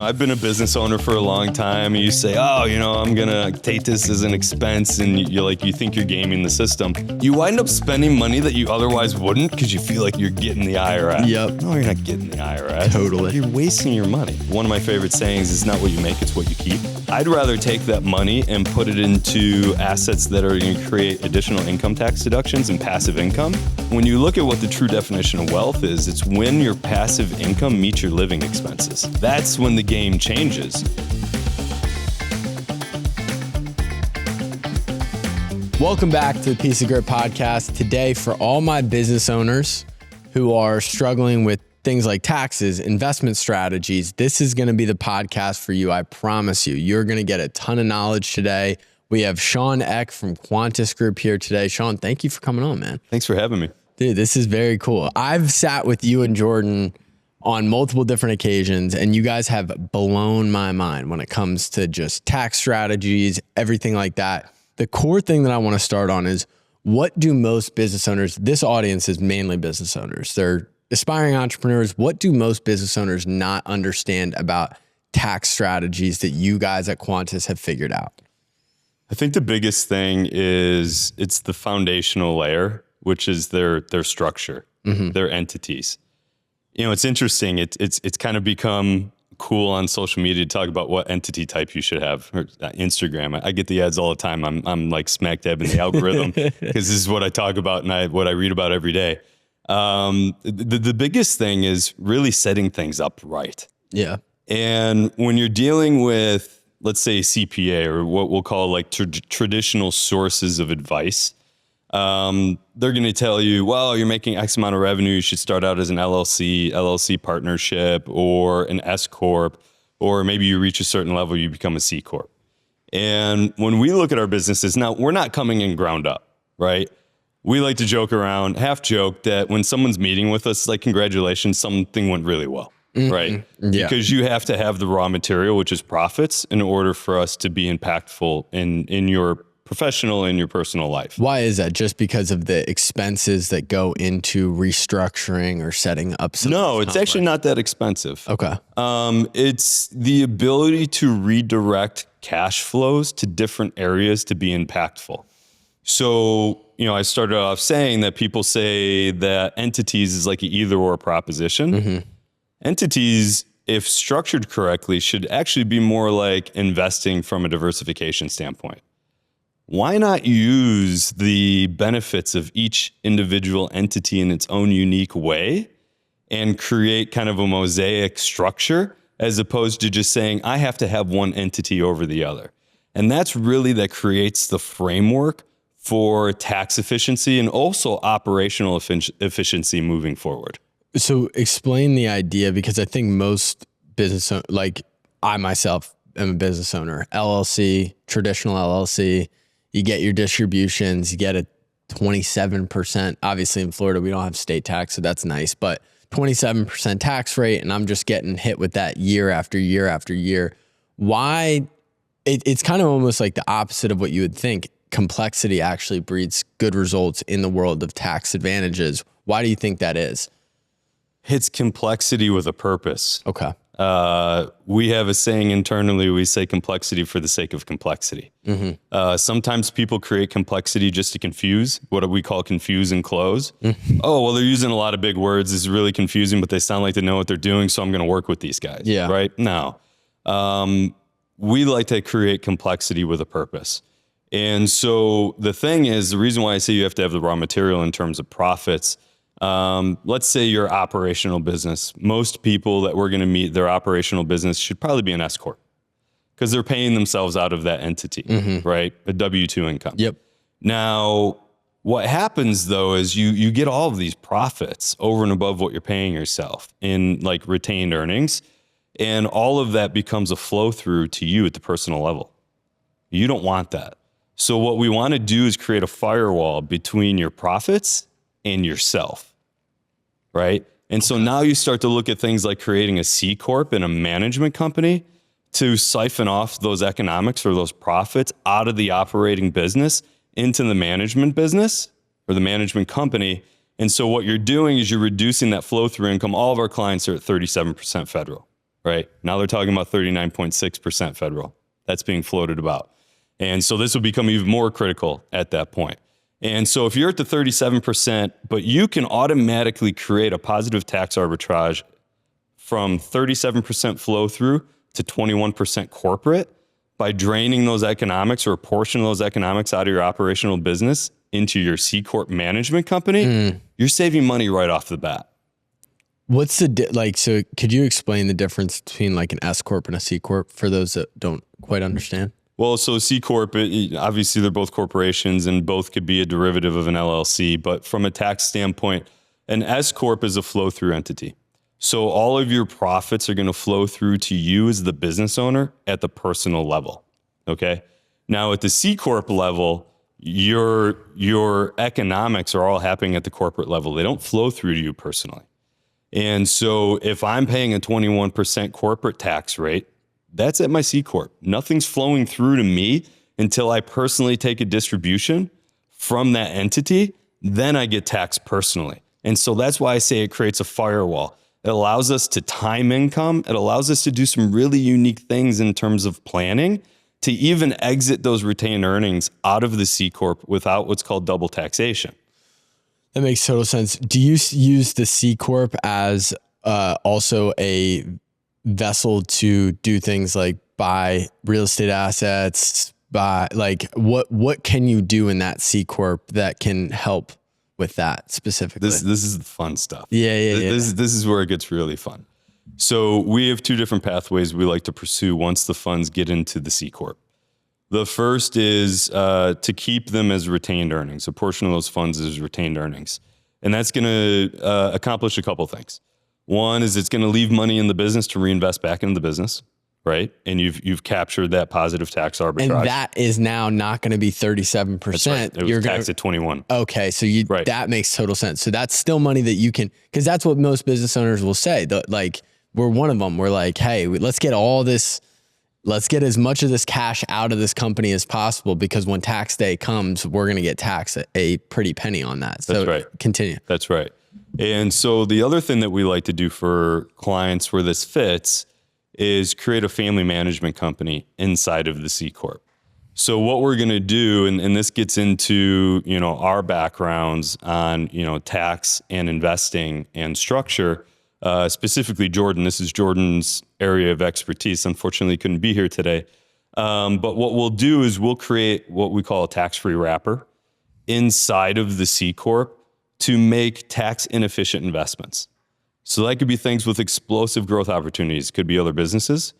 I've been a business owner for a long time, and you say, oh, I'm going to take this as an expense, and you think you're gaming the system. You wind up spending money that you otherwise wouldn't because you feel like you're getting the IRS. Yep. No, you're not getting the IRS. Totally. You're wasting your money. One of my favorite sayings is not what you make, it's what you keep. I'd rather take that money and put it into assets that are going to create additional income tax deductions and passive income. When you look at what the true definition of wealth is, it's when your passive income meets your living expenses. That's when the game changes. Welcome back to the POG Podcast. Today, for all my business owners who are struggling with things like taxes, investment strategies, this is going to be the podcast for you. I promise you, you're going to get a ton of knowledge today. We have Shaun Eck from Qantas Group here today. Shaun, thank you for coming on, man. Thanks for having me. Dude, this is very cool. I've sat with you and Jordan on multiple different occasions, and you guys have blown my mind when it comes to just tax strategies, everything like that. The core thing that I want to start on is, what do most business owners, this audience is mainly business owners, they're aspiring entrepreneurs. What do most business owners not understand about tax strategies that you guys at Qantas have figured out? I think the biggest thing is it's the foundational layer, which is their structure, their entities. It's interesting. It's kind of become cool on social media to talk about what entity type you should have. Or Instagram. I get the ads all the time. I'm like smack dab in the algorithm because this is what I talk about and what I read about every day. The biggest thing is really setting things up right. Yeah. And when you're dealing with, let's say, CPA or what we'll call like traditional sources of advice, they're going to tell you, well, you're making X amount of revenue. You should start out as an LLC partnership or an S Corp, or maybe you reach a certain level, you become a C Corp. And when we look at our businesses now, we're not coming in ground up, right? We like to joke around, half joke that when someone's meeting with us, like, congratulations, something went really well, right? Yeah. Because you have to have the raw material, which is profits, in order for us to be impactful in your professional and your personal life. Why is that? Just because of the expenses that go into restructuring or setting up something? No, it's actually not that expensive. Okay. It's the ability to redirect cash flows to different areas to be impactful. So, I started off saying that people say that entities is like an either or proposition. Entities, if structured correctly, should actually be more like investing from a diversification standpoint. Why not use the benefits of each individual entity in its own unique way and create kind of a mosaic structure, as opposed to just saying, I have to have one entity over the other? And that creates the framework for tax efficiency and also operational efficiency moving forward. So explain the idea, because I think most business, like I myself am a business owner, LLC, traditional LLC, you get your distributions, you get a 27%. Obviously in Florida, we don't have state tax, so that's nice, but 27% tax rate, and I'm just getting hit with that year after year after year. Why? It's kind of almost like the opposite of what you would think. Complexity actually breeds good results in the world of tax advantages. Why do you think that is? It's complexity with a purpose. Okay. We have a saying internally, we say complexity for the sake of complexity. Sometimes people create complexity just to confuse, what we call confuse and close. Oh, well, they're using a lot of big words. It's really confusing, but they sound like they know what they're doing, so I'm going to work with these guys. Yeah. Right? No. We like to create complexity with a purpose. And so the thing is, the reason why I say you have to have the raw material in terms of profits, let's say your operational business. Most people that we're going to meet, their operational business should probably be an S Corp because they're paying themselves out of that entity, right? A W-2 income. Yep. Now, what happens though is you get all of these profits over and above what you're paying yourself in like retained earnings, and all of that becomes a flow through to you at the personal level. You don't want that. So what we want to do is create a firewall between your profits and yourself, right? And so now you start to look at things like creating a C Corp and a management company to siphon off those economics or those profits out of the operating business into the management business or the management company. And so what you're doing is you're reducing that flow through income. All of our clients are at 37% federal, right? Now they're talking about 39.6% federal. That's being floated about. And so this will become even more critical at that point. And so if you're at the 37%, but you can automatically create a positive tax arbitrage from 37% flow through to 21% corporate by draining those economics or a portion of those economics out of your operational business into your C Corp management company, you're saving money right off the bat. What's the, so could you explain the difference between like an S Corp and a C Corp for those that don't quite understand? Well, so C Corp, obviously they're both corporations and both could be a derivative of an LLC. But from a tax standpoint, an S Corp is a flow through entity. So all of your profits are going to flow through to you as the business owner at the personal level. Okay. Now at the C Corp level, your economics are all happening at the corporate level. They don't flow through to you personally. And so if I'm paying a 21% corporate tax rate, that's at my C Corp. Nothing's flowing through to me until I personally take a distribution from that entity. Then I get taxed personally. And so that's why I say it creates a firewall. It allows us to time income. It allows us to do some really unique things in terms of planning to even exit those retained earnings out of the C Corp without what's called double taxation. That makes total sense. Do you use the C Corp as also a vessel to do things like buy real estate assets, what can you do in that C Corp that can help with that specifically? This is the fun stuff. Yeah. This is where it gets really fun. So we have two different pathways we like to pursue once the funds get into the C Corp. The first is to keep them as retained earnings. A portion of those funds is retained earnings. And that's going to accomplish a couple things. One is it's going to leave money in the business to reinvest back into the business, right? And you've captured that positive tax arbitrage. And that is now not going to be 37%. That's right. It was taxed at 21. Okay, so that makes total sense. So that's still money that you can, because that's what most business owners will say. We're one of them. We're like, hey, let's get as much of this cash out of this company as possible, because when tax day comes, we're going to get taxed a pretty penny on that. So that's right. Continue. That's right. And so the other thing that we like to do for clients where this fits is create a family management company inside of the C Corp. So what we're going to do, and this gets into, our backgrounds on, tax and investing and structure, specifically Jordan. This is Jordan's area of expertise. Unfortunately, he couldn't be here today. But what we'll do is we'll create what we call a tax-free wrapper inside of the C Corp to make tax inefficient investments. So that could be things with explosive growth opportunities. It could be other businesses.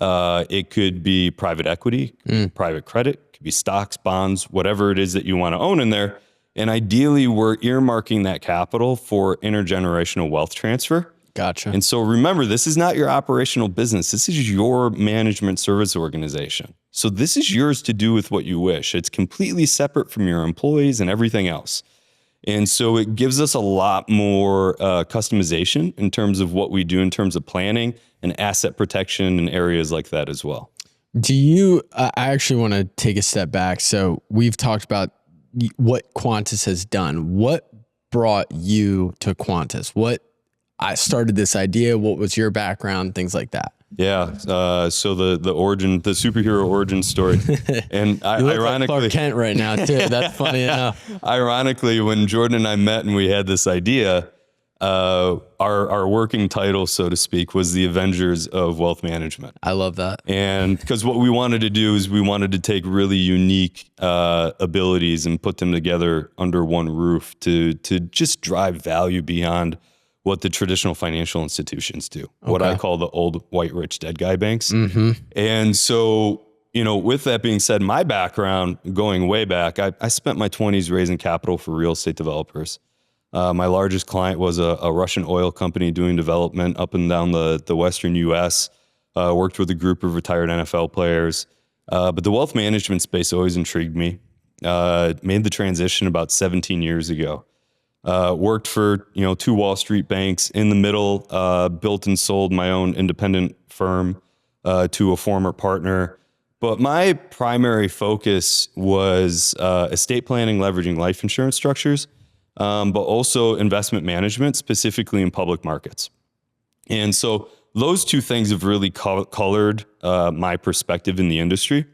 It could be private equity, private credit, it could be stocks, bonds, whatever it is that you want to own in there. And ideally, we're earmarking that capital for intergenerational wealth transfer. Gotcha. And so remember, this is not your operational business. This is your management service organization. So this is yours to do with what you wish. It's completely separate from your employees and everything else. And so it gives us a lot more customization in terms of what we do in terms of planning and asset protection and areas like that as well. I actually want to take a step back. So we've talked about what Qantas has done. What brought you to Qantas? I started this idea. What was your background? Things like that. Yeah. So the superhero origin story, and ironically, like Clark Kent right now too. That's funny enough. Ironically, when Jordan and I met and we had this idea, our working title, so to speak, was the Avengers of Wealth Management. I love that. And because what we wanted to do is we wanted to take really unique abilities and put them together under one roof to just drive value beyond what the traditional financial institutions do, what I call the old white rich dead guy banks. Mm-hmm. And so, with that being said, my background going way back, I spent my 20s raising capital for real estate developers. My largest client was a Russian oil company doing development up and down the Western US, worked with a group of retired NFL players. But the wealth management space always intrigued me. Made the transition about 17 years ago. Worked for, 2 Wall Street banks in the middle, built and sold my own independent firm to a former partner. But my primary focus was estate planning, leveraging life insurance structures, but also investment management, specifically in public markets. And so those two things have really colored my perspective in the industry.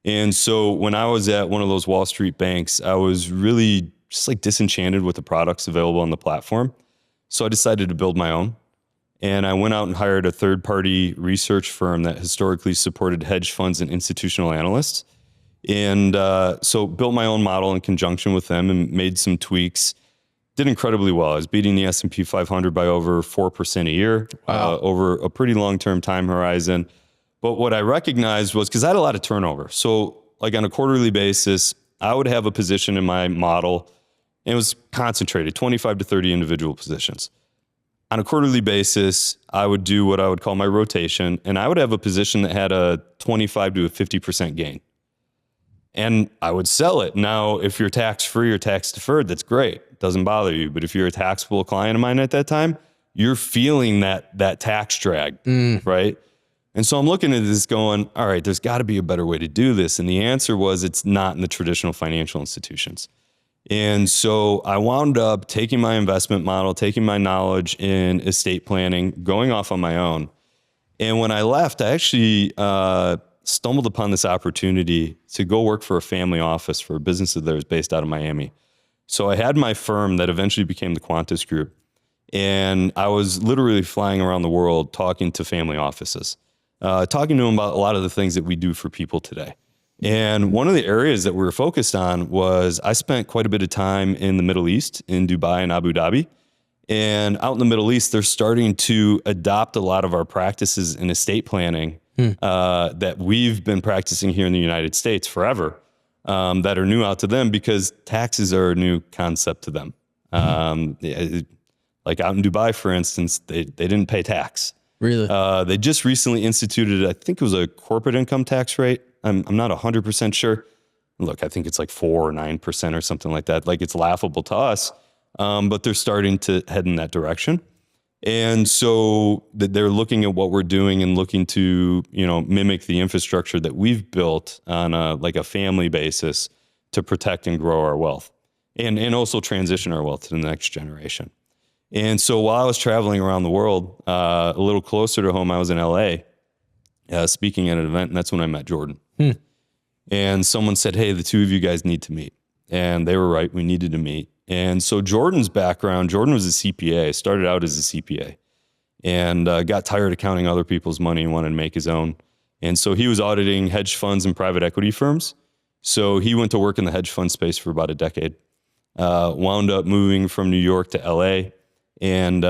And so when I was at one of those Wall Street banks, I was really just like disenchanted with the products available on the platform. So I decided to build my own. And I went out and hired a third-party research firm that historically supported hedge funds and institutional analysts. And so built my own model in conjunction with them and made some tweaks. Did incredibly well. I was beating the S&P 500 by over 4% a year. Wow. Over a pretty long-term time horizon. But what I recognized was, because I had a lot of turnover. So like on a quarterly basis, I would have a position in my model, and it was concentrated, 25 to 30 individual positions. On a quarterly basis, I would do what I would call my rotation, and I would have a position that had a 25 to a 50% gain. And I would sell it. Now, if you're tax-free or tax-deferred, that's great. It doesn't bother you. But if you're a taxable client of mine at that time, you're feeling that tax drag, right? And so I'm looking at this going, all right, there's got to be a better way to do this. And the answer was, it's not in the traditional financial institutions. And so I wound up taking my investment model, taking my knowledge in estate planning, going off on my own. And when I left, I actually stumbled upon this opportunity to go work for a family office for a business that was based out of Miami. So I had my firm that eventually became the Qantas Group. And I was literally flying around the world talking to family offices, talking to them about a lot of the things that we do for people today. And one of the areas that we were focused on was, I spent quite a bit of time in the Middle East, in Dubai and Abu Dhabi. And out in the Middle East, they're starting to adopt a lot of our practices in estate planning that we've been practicing here in the United States forever, that are new out to them, because taxes are a new concept to them. Like out in Dubai, for instance, they didn't pay tax. Really? They just recently instituted, I think it was a corporate income tax rate. I'm not 100% sure. Look, I think it's like 4 or 9% or something like that. Like, it's laughable to us, but they're starting to head in that direction. And so they're looking at what we're doing and looking to, mimic the infrastructure that we've built on a family basis to protect and grow our wealth, and also transition our wealth to the next generation. And so while I was traveling around the world, a little closer to home, I was in LA speaking at an event, and that's when I met Jordan. And someone said, hey, the two of you guys need to meet. And they were right. We needed to meet. And so Jordan's background, Jordan was a CPA, started out as a CPA, and got tired of counting other people's money and wanted to make his own. And so he was auditing hedge funds and private equity firms. So he went to work in the hedge fund space for about a decade, wound up moving from New York to LA, and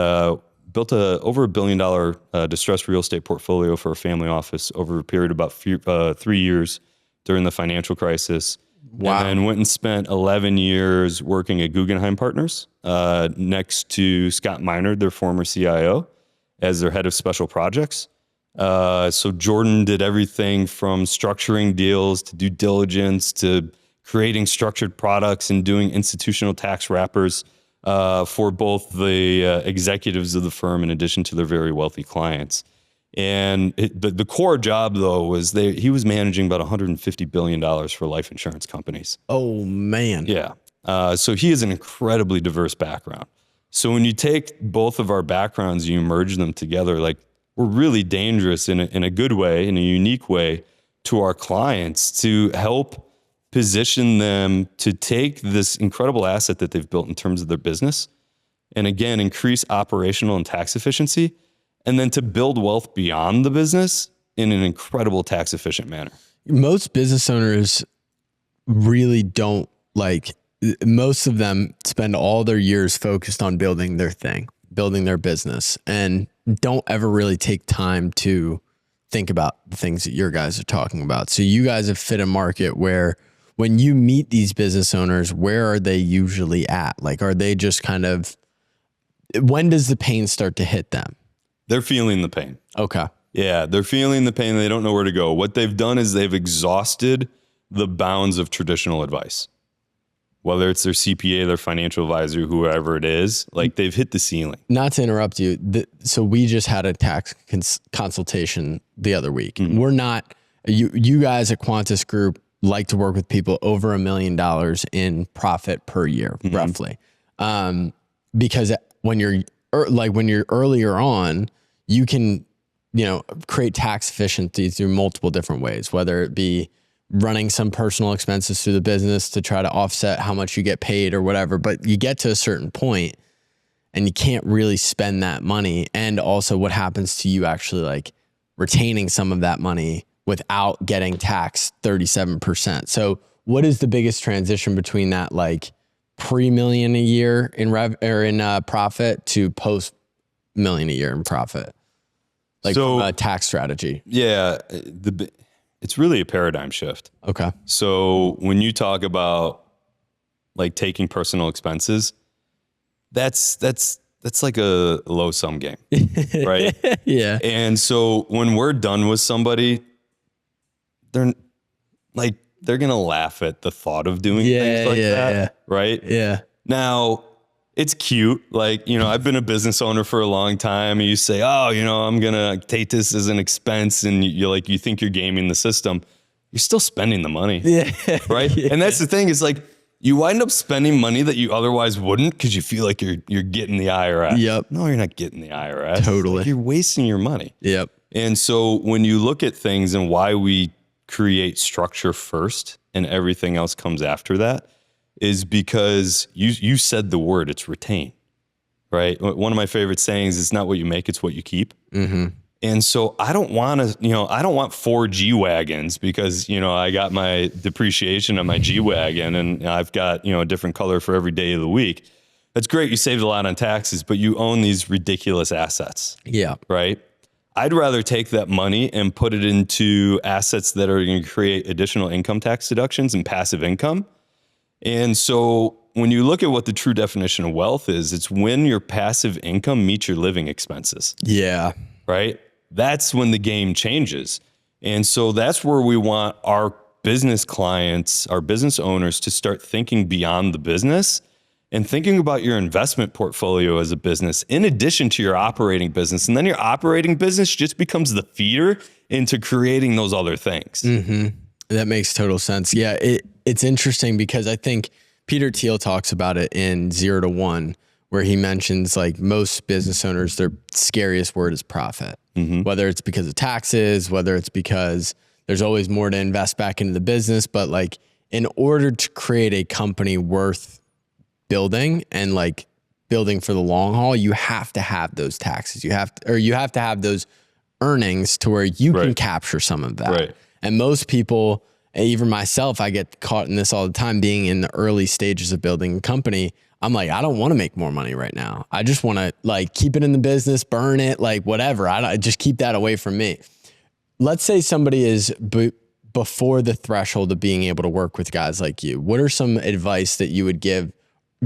built over $1 billion distressed real estate portfolio for a family office over a period of about 3 years during the financial crisis. Wow. And then went and spent 11 years working at Guggenheim Partners next to Scott Minerd, their former CIO, as their head of special projects. So Jordan did everything from structuring deals to due diligence to creating structured products and doing institutional tax wrappers for both the executives of the firm in addition to their very wealthy clients. And the core job, though, was he was managing about $150 billion for life insurance companies. Oh, man. Yeah. So he has an incredibly diverse background. So when you take both of our backgrounds, you merge them together, like, we're really dangerous in a good way, in a unique way, to our clients, to help position them to take this incredible asset that they've built in terms of their business, and again, increase operational and tax efficiency, and then to build wealth beyond the business in an incredible tax efficient manner. Most business owners really don't most of them spend all their years focused on building their thing, building their business, and don't ever really take time to think about the things that your guys are talking about. So you guys have fit a market where when you meet these business owners, where are they usually at? Like, are they just when does the pain start to hit them? They're feeling the pain. Okay. Yeah, they're feeling the pain. They don't know where to go. What they've done is they've exhausted the bounds of traditional advice. Whether it's their CPA, their financial advisor, whoever it is, they've hit the ceiling. Not to interrupt you. So we just had a tax consultation the other week. Mm-hmm. We're not, you guys at Qantas Group like to work with people over $1 million in profit per year, mm-hmm. roughly. Because when you're earlier on, you can create tax efficiency through multiple different ways, whether it be running some personal expenses through the business to try to offset how much you get paid or whatever. But you get to a certain point and you can't really spend that money. And also what happens to you actually like retaining some of that money without getting taxed 37%. So what is the biggest transition between that like pre-million a year in profit to post-million a year in profit? Like from a tax strategy. Yeah. It's really a paradigm shift. Okay. So when you talk about like taking personal expenses, that's like a low sum game, right? Yeah. And so when we're done with somebody, they're going to laugh at the thought of doing things like that, right? Yeah. Now, it's cute. Like, I've been a business owner for a long time, and you say, oh, I'm going to take this as an expense, and you think you're gaming the system. You're still spending the money. Yeah. Right? Yeah. And that's the thing is like, you wind up spending money that you otherwise wouldn't because you feel like you're getting the IRS. Yep. No, you're not getting the IRS. Totally. Like, you're wasting your money. Yep. And so when you look at things and why we create structure first and everything else comes after that, is because you said the word, it's retain, right? One of my favorite sayings is not what you make, it's what you keep. Mm-hmm. And so I don't want to, I don't want 4 G-Wagons because, I got my depreciation on my G-Wagon and I've got, a different color for every day of the week. That's great. You saved a lot on taxes, but you own these ridiculous assets. Yeah. Right? I'd rather take that money and put it into assets that are going to create additional income tax deductions and passive income. And so when you look at what the true definition of wealth is, it's when your passive income meets your living expenses. Yeah. Right? That's when the game changes. And so that's where we want our business clients, our business owners to start thinking beyond the business and thinking about your investment portfolio as a business in addition to your operating business. And then your operating business just becomes the feeder into creating those other things. Mm-hmm. That makes total sense. Yeah, it's interesting because I think Peter Thiel talks about it in 0 to 1, where he mentions like most business owners, their scariest word is profit, whether it's because of taxes, whether it's because there's always more to invest back into the business. But like in order to create a company worth building and like building for the long haul, you have to have those taxes. You have to have those earnings to where you can capture some of that. Right. And most people, even myself, I get caught in this all the time, being in the early stages of building a company. I'm like, I don't want to make more money right now. I just want to like keep it in the business, burn it, like whatever. I just keep that away from me. Let's say somebody is before the threshold of being able to work with guys like you. What are some advice that you would give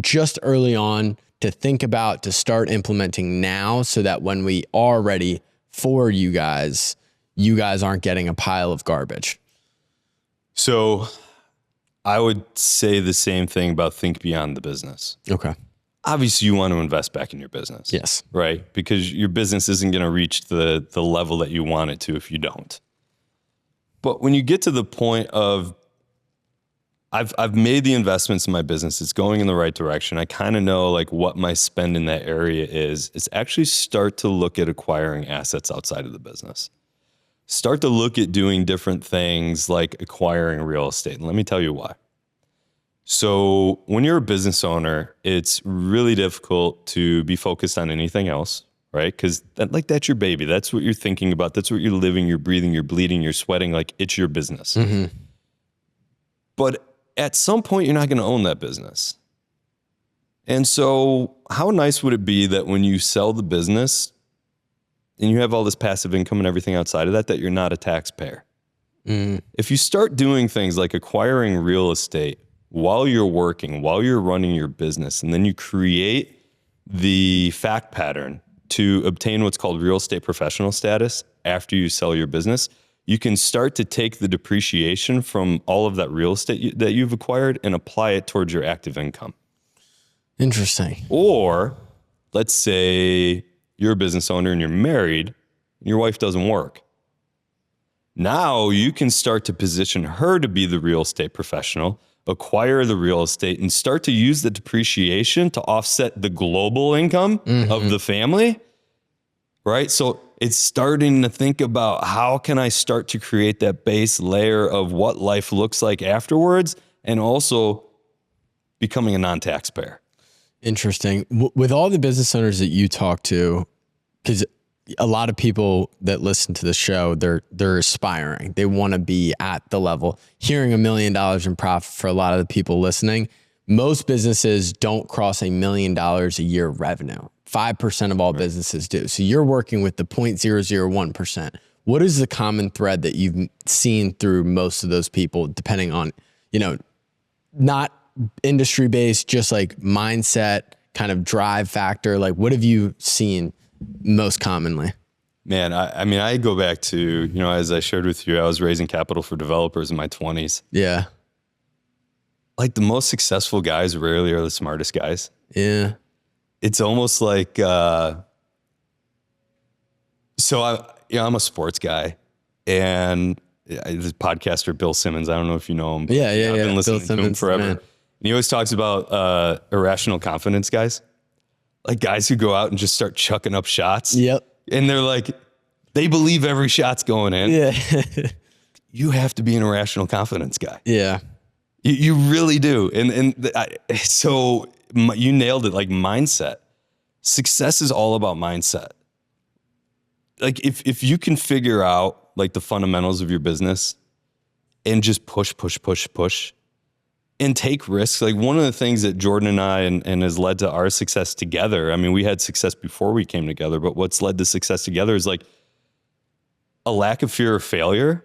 just early on to think about, to start implementing now so that when we are ready for you guys aren't getting a pile of garbage? So I would say the same thing about think beyond the business. Okay. Obviously you want to invest back in your business. Yes. Right? Because your business isn't going to reach the level that you want it to if you don't. But when you get to the point of I've made the investments in my business, it's going in the right direction, I kind of know like what my spend in that area is, it's actually start to look at acquiring assets outside of the business. Start to look at doing different things like acquiring real estate. And let me tell you why. So when you're a business owner, it's really difficult to be focused on anything else, right? Because that's your baby. That's what you're thinking about. That's what you're living, you're breathing, you're bleeding, you're sweating. Like it's your business. Mm-hmm. But at some point, you're not going to own that business. And so how nice would it be that when you sell the business and you have all this passive income and everything outside of that, that you're not a taxpayer? Mm. If you start doing things like acquiring real estate while you're working, while you're running your business, and then you create the fact pattern to obtain what's called real estate professional status after you sell your business, you can start to take the depreciation from all of that real estate that you've acquired and apply it towards your active income. Interesting. Or let's say you're a business owner and you're married and your wife doesn't work. Now you can start to position her to be the real estate professional, acquire the real estate, and start to use the depreciation to offset the global income of the family, right? So it's starting to think about how can I start to create that base layer of what life looks like afterwards, and also becoming a non-taxpayer. Interesting. With all the business owners that you talk to, because a lot of people that listen to the show, they're aspiring. They want to be at the level. Hearing $1 million in profit for a lot of the people listening, most businesses don't cross $1 million a year revenue. 5% of all businesses do. So you're working with the 0.001%. What is the common thread that you've seen through most of those people, depending on, not industry based, just like mindset, kind of drive factor? Like, what have you seen most commonly? Man, I go back to, as I shared with you, I was raising capital for developers in my 20s. Yeah. Like, the most successful guys rarely are the smartest guys. Yeah. It's almost like, I'm a sports guy, and the podcaster Bill Simmons, I don't know if you know him. Yeah. I've been listening Bill to him Simmons, forever. man. And he always talks about irrational confidence guys, like guys who go out and just start chucking up shots. Yep. And they're like, they believe every shot's going in. Yeah. You have to be an irrational confidence guy. Yeah. You really do. So you nailed it, like mindset. Success is all about mindset. Like if you can figure out like the fundamentals of your business and just push and take risks. Like, one of the things that Jordan and I and has led to our success together, I mean, we had success before we came together, but what's led to success together is like a lack of fear of failure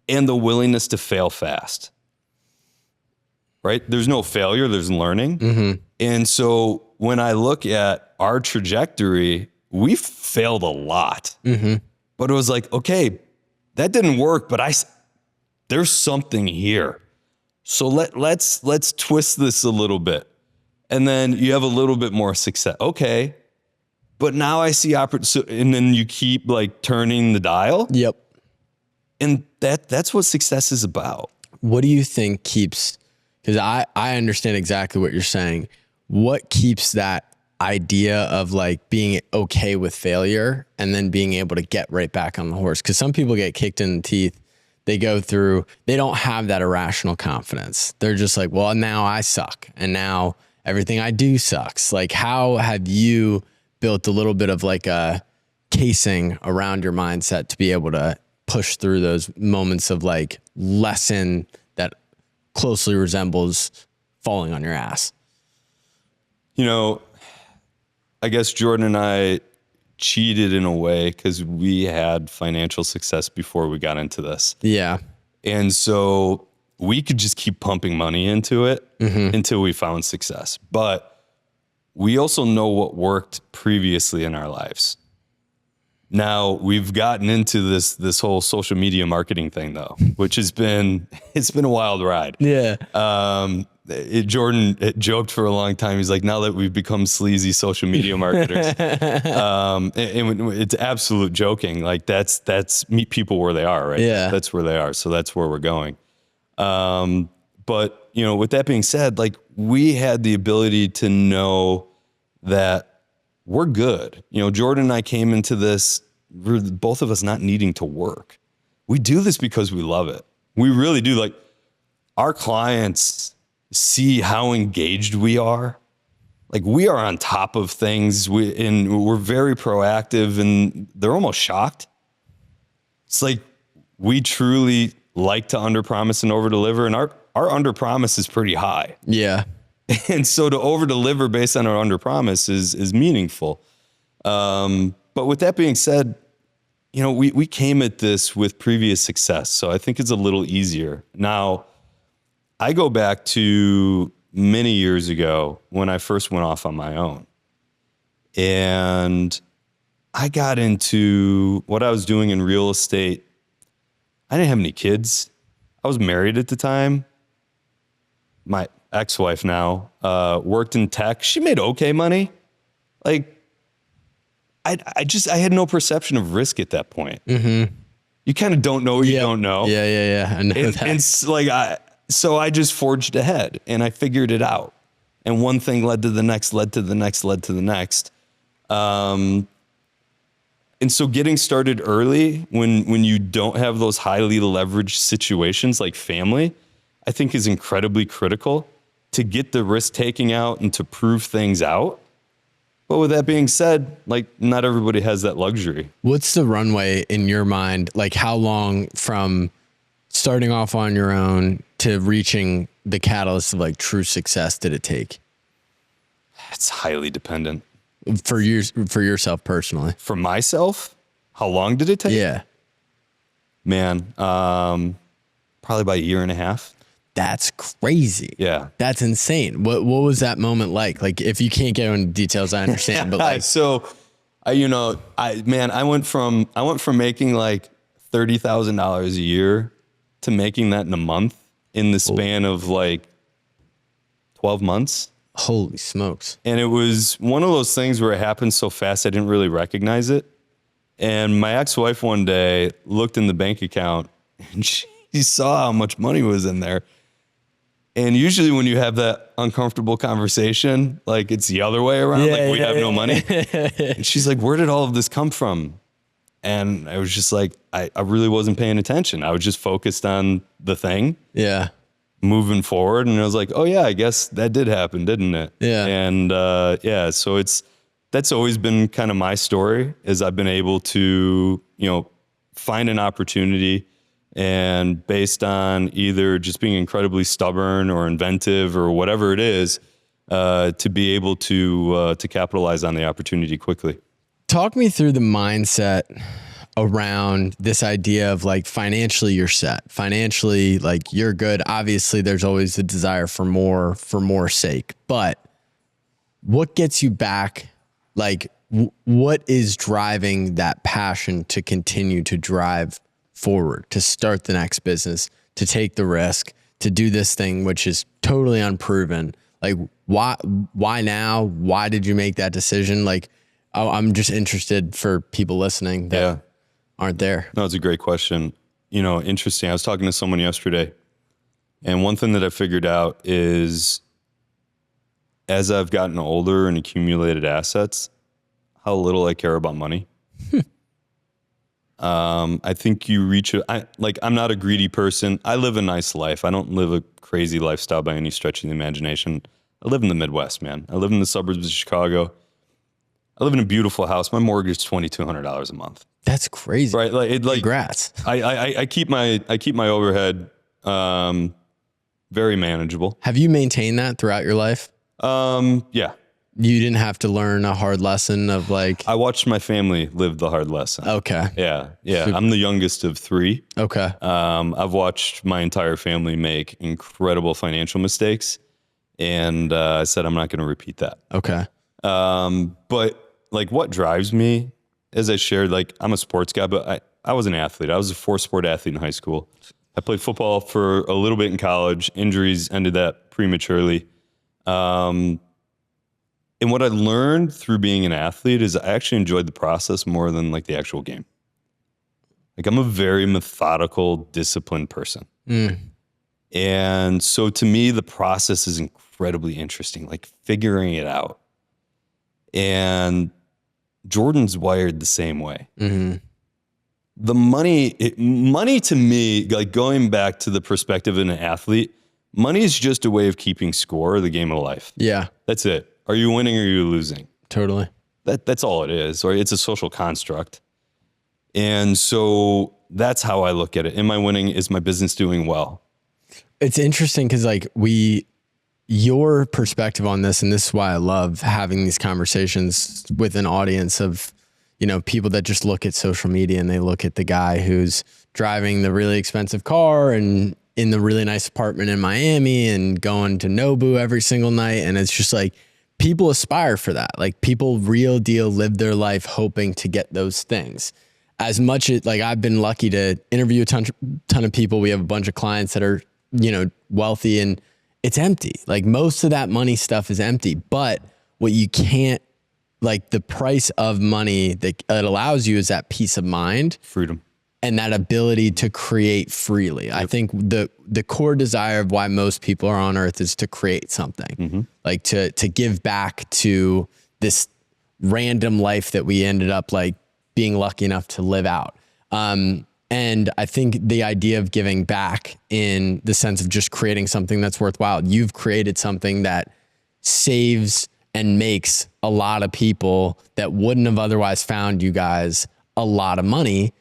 and the willingness to fail fast. Right? There's no failure, there's learning. Mm-hmm. And so when I look at our trajectory, we failed a lot. Mm-hmm. But it was like, okay, that didn't work, but there's something here. So let's twist this a little bit. And then you have a little bit more success. Okay. But now I see opportunity, and then you keep like turning the dial. Yep. And that's what success is about. What do you think keeps, because I understand exactly what you're saying. What keeps that idea of like being okay with failure and then being able to get right back on the horse? Because some people get kicked in the teeth. They go through, they don't have that irrational confidence. They're just like, well, now I suck. And now everything I do sucks. Like, how have you built a little bit of like a casing around your mindset to be able to push through those moments of like lesson that closely resembles falling on your ass? I guess Jordan and I cheated in a way because we had financial success before we got into this. Yeah. And so we could just keep pumping money into it until we found success. But we also know what worked previously in our lives. Now we've gotten into this whole social media marketing thing though, which it's been a wild ride. Yeah. Jordan joked for a long time. He's like, now that we've become sleazy social media marketers, and it's absolute joking. Like that's meet people where they are, right? Yeah. That's where they are. So that's where we're going. But with that being said, like we had the ability to know that we're good. Jordan and I came into this, both of us not needing to work. We do this because we love it. We really do. Like, our clients see how engaged we are. Like, we are on top of things. We're very proactive, and they're almost shocked. It's like we truly like to underpromise and overdeliver, and our underpromise is pretty high. Yeah. And so to overdeliver based on our underpromise is meaningful. But with that being said, we came at this with previous success, so I think it's a little easier. Now, I go back to many years ago when I first went off on my own. And I got into what I was doing in real estate. I didn't have any kids. I was married at the time. My ex-wife now worked in tech. She made okay money. Like, I had no perception of risk at that point. Mm-hmm. You kind of don't know what you don't know. Yeah. I know that. And it's like, so I just forged ahead and I figured it out. And one thing led to the next, led to the next, led to the next. And so getting started early when you don't have those highly leveraged situations like family, I think is incredibly critical to get the risk taking out and to prove things out. But with that being said, like not everybody has that luxury. What's the runway in your mind? Like how long from starting off on your own to reaching the catalyst of like true success did it take? It's highly dependent. For yourself personally? For myself, how long did it take? Yeah. Man, probably about a year and a half. That's crazy. Yeah. That's insane. What was that moment like? Like if you can't get into details, I understand, but like I went from making like $30,000 a year to making that in a month in the span of like 12 months. Holy smokes. And it was one of those things where it happened so fast I didn't really recognize it. And my ex-wife one day looked in the bank account and she saw how much money was in there. And usually when you have that uncomfortable conversation, like it's the other way around, we have no money. And she's like, where did all of this come from? And I was just like, I really wasn't paying attention. I was just focused on the thing. Yeah. Moving forward. And I was like, oh yeah, I guess that did happen, didn't it? Yeah. And so that's always been kind of my story, is I've been able to, find an opportunity, and based on either just being incredibly stubborn or inventive or whatever it is, to be able to capitalize on the opportunity quickly. Talk me through the mindset around this idea of like financially you're set, financially like you're good. Obviously there's always the desire for more sake, but what gets you back? Like what is driving that passion to continue to drive forward, to start the next business, to take the risk, to do this thing, which is totally unproven? Like why now? Why did you make that decision? Like, I'm just interested for people listening that aren't there. No, it's a great question. Interesting. I was talking to someone yesterday, and one thing that I figured out is as I've gotten older and accumulated assets, how little I care about money. I think you reach I'm not a greedy person. I live a nice life. I don't live a crazy lifestyle by any stretch of the imagination. I live in the Midwest, man. I live in the suburbs of Chicago. I live in a beautiful house. My mortgage is $2,200 a month. That's crazy, right? Congrats. I keep my overhead very manageable. Have you maintained that throughout your life? Yeah. You didn't have to learn a hard lesson of like... I watched my family live the hard lesson. Okay. Yeah. I'm the youngest of three. Okay. I've watched my entire family make incredible financial mistakes, and I said I'm not going to repeat that. Okay. But like what drives me, as I shared, like I'm a sports guy, but I was an athlete. I was a 4-sport athlete in high school. I played football for a little bit in college. Injuries ended that prematurely. And what I learned through being an athlete is I actually enjoyed the process more than like the actual game. Like I'm a very methodical, disciplined person. And so to me, the process is incredibly interesting, like figuring it out. And Jordan's wired the same way. Mm-hmm. The money to me, like going back to the perspective of an athlete, money is just a way of keeping score of the game of life. Yeah. That's it. Are you winning or are you losing? Totally. That's all it is. Or it's a social construct. And so that's how I look at it. Am I winning? Is my business doing well? It's interesting because like your perspective on this, and this is why I love having these conversations with an audience of, people that just look at social media and they look at the guy who's driving the really expensive car and in the really nice apartment in Miami and going to Nobu every single night. And it's just like, people aspire for that. Like people real deal live their life hoping to get those things. As much as like I've been lucky to interview a ton of people. We have a bunch of clients that are, wealthy, and it's empty. Like most of that money stuff is empty, but what you can't, like the price of money that it allows you is that peace of mind, freedom, and that ability to create freely. Yep. I think the core desire of why most people are on earth is to create something, like to give back to this random life that we ended up like being lucky enough to live out. And I think the idea of giving back in the sense of just creating something that's worthwhile, you've created something that saves and makes a lot of people that wouldn't have otherwise found you guys a lot of money.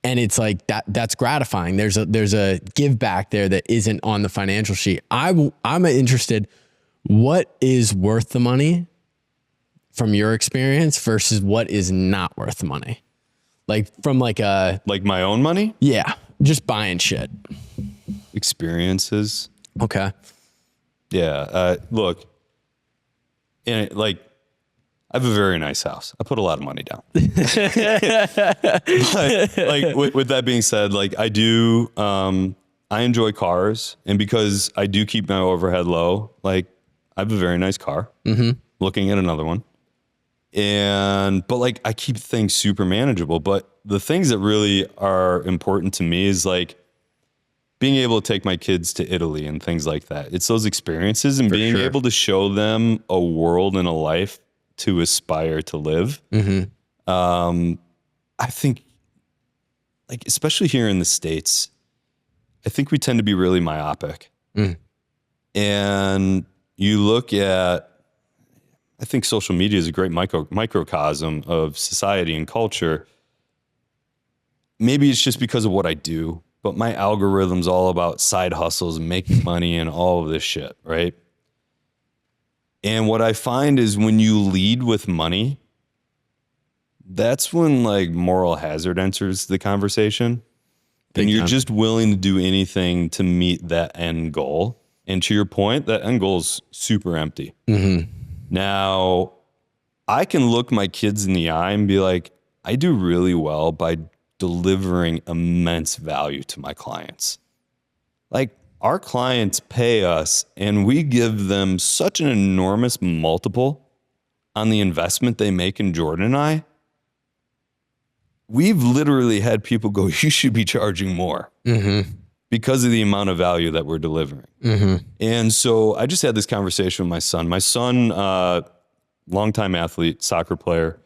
And it's like that's gratifying. There's a give back there that isn't on the financial sheet. I'm interested, what is worth the money from your experience versus what is not worth the money? Like from like my own money? Yeah. Just buying shit. Experiences. Okay. Yeah. Look, and I have a very nice house. I put a lot of money down. But like with that being said, like I do, I enjoy cars, and because I do keep my overhead low, like I have a very nice car. Looking at another one. But like I keep things super manageable. But the things that really are important to me is like being able to take my kids to Italy and things like that. It's those experiences and being able to show them a world and a life to aspire to live. I think, like, especially here in the States, I think we tend to be really myopic. And you look at, I think social media is a great microcosm of society and culture. Maybe it's just because of what I do, but my algorithm's all about side hustles and making money and all of this shit, right? And what I find is when you lead with money, that's when like moral hazard enters the conversation. And you're just willing to do anything to meet that end goal. And to your point, that end goal is super empty. Now, I can look my kids in the eye and be like, I do really well by delivering immense value to my clients. Like, our clients pay us and we give them such an enormous multiple on the investment they make in Jordan and I. We've literally had people go, you should be charging more because of the amount of value that we're delivering. And so I just had this conversation with my son. My son, longtime athlete, soccer player.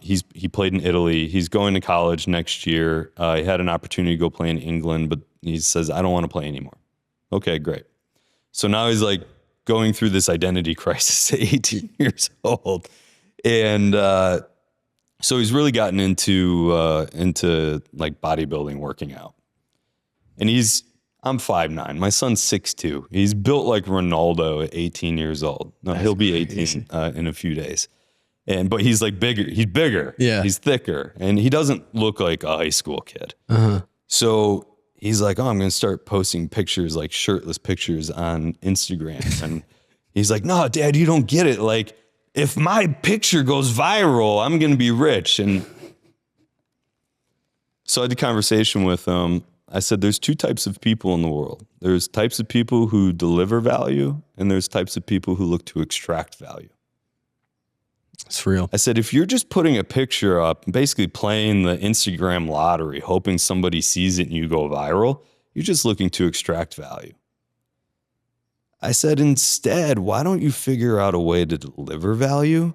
He played in Italy. He's going to college next year. He had an opportunity to go play in England, but he says, I don't want to play anymore. Okay, great. So now he's like going through this identity crisis at 18 years old. And so he's really gotten into like bodybuilding, working out. And I'm 5'9". My son's 6'2". He's built like Ronaldo at 18 years old. No, he'll be 18 in a few days. But he's like bigger. He's bigger. Yeah. He's thicker. And he doesn't look like a high school kid. So he's like, oh, I'm going to start posting pictures, like shirtless pictures on Instagram. And he's like, no, Dad, you don't get it. Like, if my picture goes viral, I'm going to be rich. And so I had a conversation with him. I said, there's two types of people in the world. There's types of people who deliver value, and there's types of people who look to extract value. It's real. I said, if you're just putting a picture up, basically playing the Instagram lottery, hoping somebody sees it and you go viral, you're just looking to extract value. I said, instead, why don't you figure out a way to deliver value?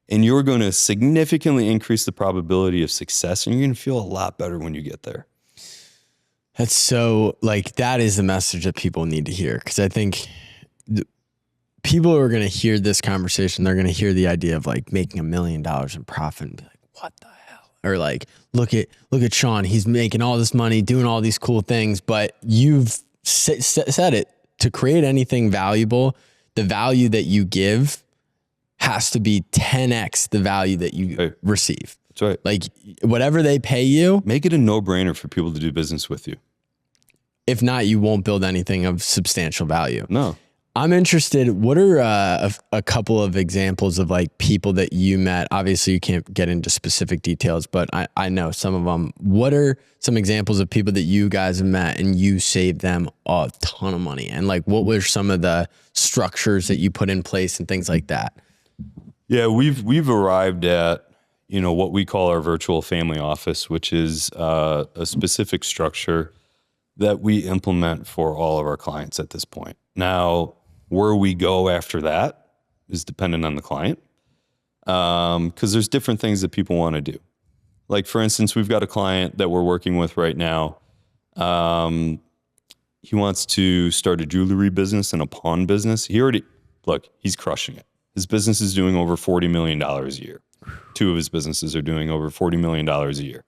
And you're going to significantly increase the probability of success, and you're going to feel a lot better when you get there. That's so, like, that is the message that people need to hear. Because I think people who are going to hear this conversation, they're going to hear the idea of like making $1 million in profit and be like, what the hell? Or like, look at Shaun. He's making all this money, doing all these cool things. But you've said it, to create anything valuable, the value that you give has to be 10x the value that you receive. That's right. Like whatever they pay you, make it a no-brainer for people to do business with you. If not, you won't build anything of substantial value. No. I'm interested, what are a couple of examples of like people that you met? Obviously you can't get into specific details, but I know some of them. What are some examples of people that you guys have met and you saved them a ton of money? And like, what were some of the structures that you put in place and things like that? Yeah, we've arrived at, what we call our virtual family office, which is a specific structure that we implement for all of our clients at this point. Now, where we go after that is dependent on the client. because there's different things that people want to do. Like, for instance, we've got a client that we're working with right now. He wants to start a jewelry business and a pawn business. He's crushing it. His business is doing over $40 million a year. Two of his businesses are doing over $40 million a year.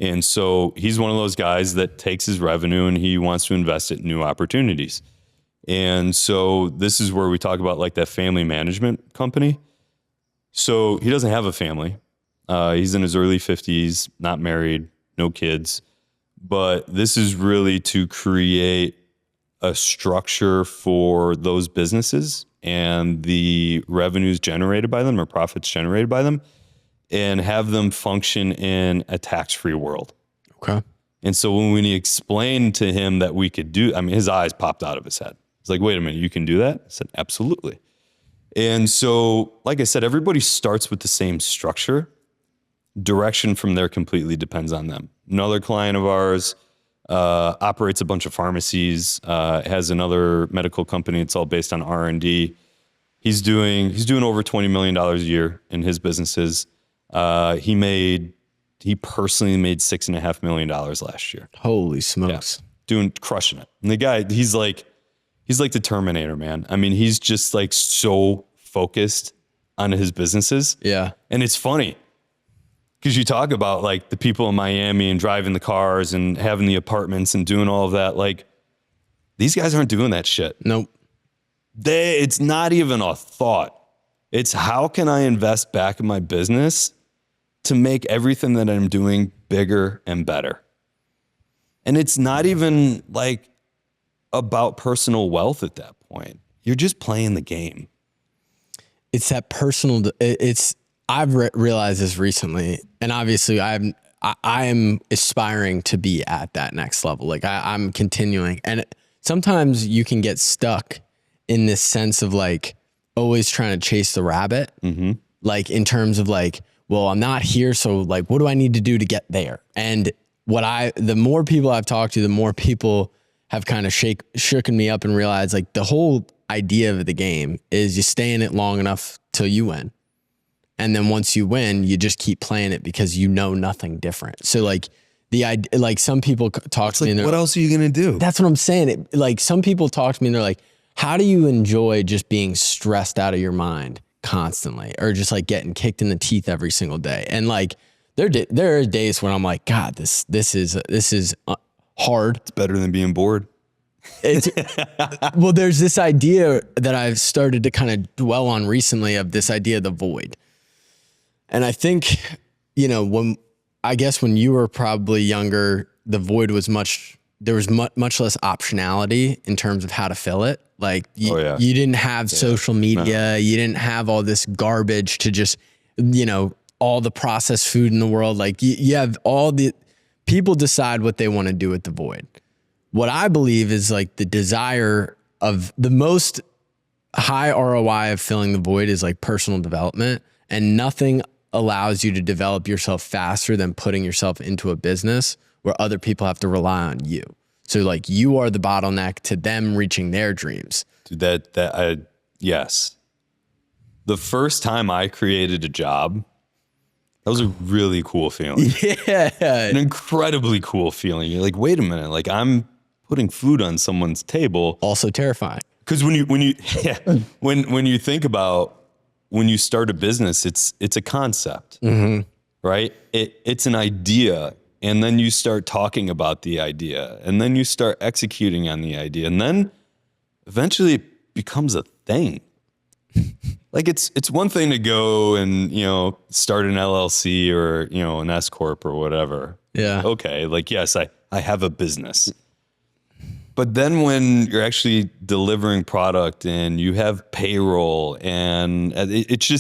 And so he's one of those guys that takes his revenue and he wants to invest it in new opportunities. And so this is where we talk about like that family management company. So he doesn't have a family. He's in his early 50s, not married, no kids. But this is really to create a structure for those businesses and the revenues generated by them or profits generated by them, and have them function in a tax-free world. Okay. And so when we explained to him that we could do, I mean, his eyes popped out of his head. He's like, wait a minute, you can do that? I said, absolutely. And so, like I said, everybody starts with the same structure. Direction from there completely depends on them. Another client of ours operates a bunch of pharmacies, has another medical company. It's all based on R&D. He's doing over $20 million a year in his businesses. He personally made $6.5 million last year. Holy smokes. Yeah, crushing it. And the guy, he's like the Terminator, man. I mean, he's just like so focused on his businesses. Yeah. And it's funny because you talk about like the people in Miami and driving the cars and having the apartments and doing all of that. Like, these guys aren't doing that shit. Nope. It's not even a thought. It's how can I invest back in my business to make everything that I'm doing bigger and better? And it's not even like about personal wealth at that point. You're just playing the game. It's that personal. I've realized this recently, and obviously I am aspiring to be at that next level. Like I'm continuing, and sometimes you can get stuck in this sense of like always trying to chase the rabbit. Mm-hmm. Like in terms of like, well, I'm not here, so like, what do I need to do to get there? And the more people I've talked to, the more people have kind of shooken me up and realized like the whole idea of the game is you stay in it long enough till you win. And then once you win, you just keep playing it because you know nothing different. So like like some people talk to me and they're what else are you going to do? That's what I'm saying. Like some people talk to me and they're like, how do you enjoy just being stressed out of your mind constantly or just like getting kicked in the teeth every single day? And like, there are days when I'm like, God, this is hard. It's better than being bored. Well, there's this idea that I've started to kind of dwell on recently of this idea of the void. And I think, when you were probably younger, the void was there was much less optionality in terms of how to fill it. Like you didn't have social media. No. You didn't have all this garbage to just, all the processed food in the world. Like you have all the people decide what they want to do with the void. What I believe is like the desire of the most high ROI of filling the void is like personal development, and nothing allows you to develop yourself faster than putting yourself into a business where other people have to rely on you. So like you are the bottleneck to them reaching their dreams. Dude, yes. The first time I created a job, that was a really cool feeling. Yeah. An incredibly cool feeling. You're like, wait a minute, like I'm putting food on someone's table. Also terrifying. Because when you think about when you start a business, it's a concept, mm-hmm. right? It's an idea, and then you start talking about the idea, and then you start executing on the idea, and then eventually it becomes a thing. Like it's one thing to go and start an LLC or an S Corp or whatever. Yeah. Okay. Like yes, I have a business. But then when you're actually delivering product and you have payroll and it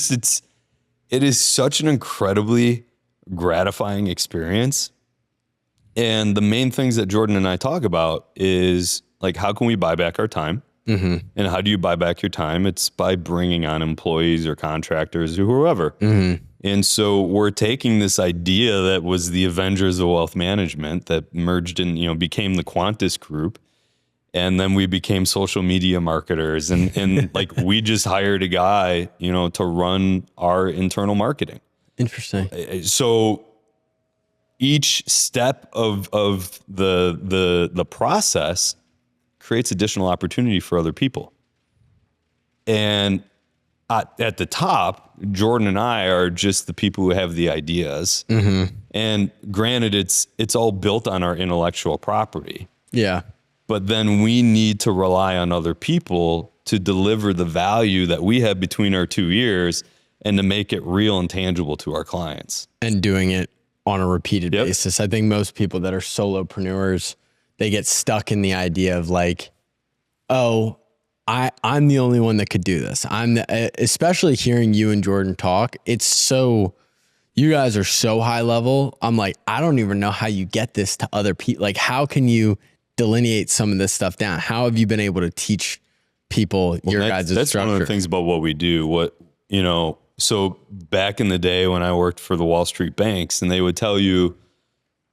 is such an incredibly gratifying experience. And the main things that Jordan and I talk about is like, how can we buy back our time? Mm-hmm. And how do you buy back your time? It's by bringing on employees or contractors or whoever. Mm-hmm. And so we're taking this idea that was the Avengers of Wealth Management that merged and became the Qantas Group. And then we became social media marketers, and like we just hired a guy, to run our internal marketing. Interesting. So each step of the process creates additional opportunity for other people. And at the top, Jordan and I are just the people who have the ideas. Mm-hmm. And granted, it's all built on our intellectual property. Yeah. But then we need to rely on other people to deliver the value that we have between our 2 ears and to make it real and tangible to our clients. And doing it on a repeated basis. I think most people that are solopreneurs, they get stuck in the idea of like, oh, I'm the only one that could do this. Especially hearing you and Jordan talk, you guys are so high level. I'm like, I don't even know how you get this to other people. Like, how can you delineate some of this stuff down? How have you been able to teach people your guys' structure? That's one of the things about what we do. So back in the day when I worked for the Wall Street banks, and they would tell you,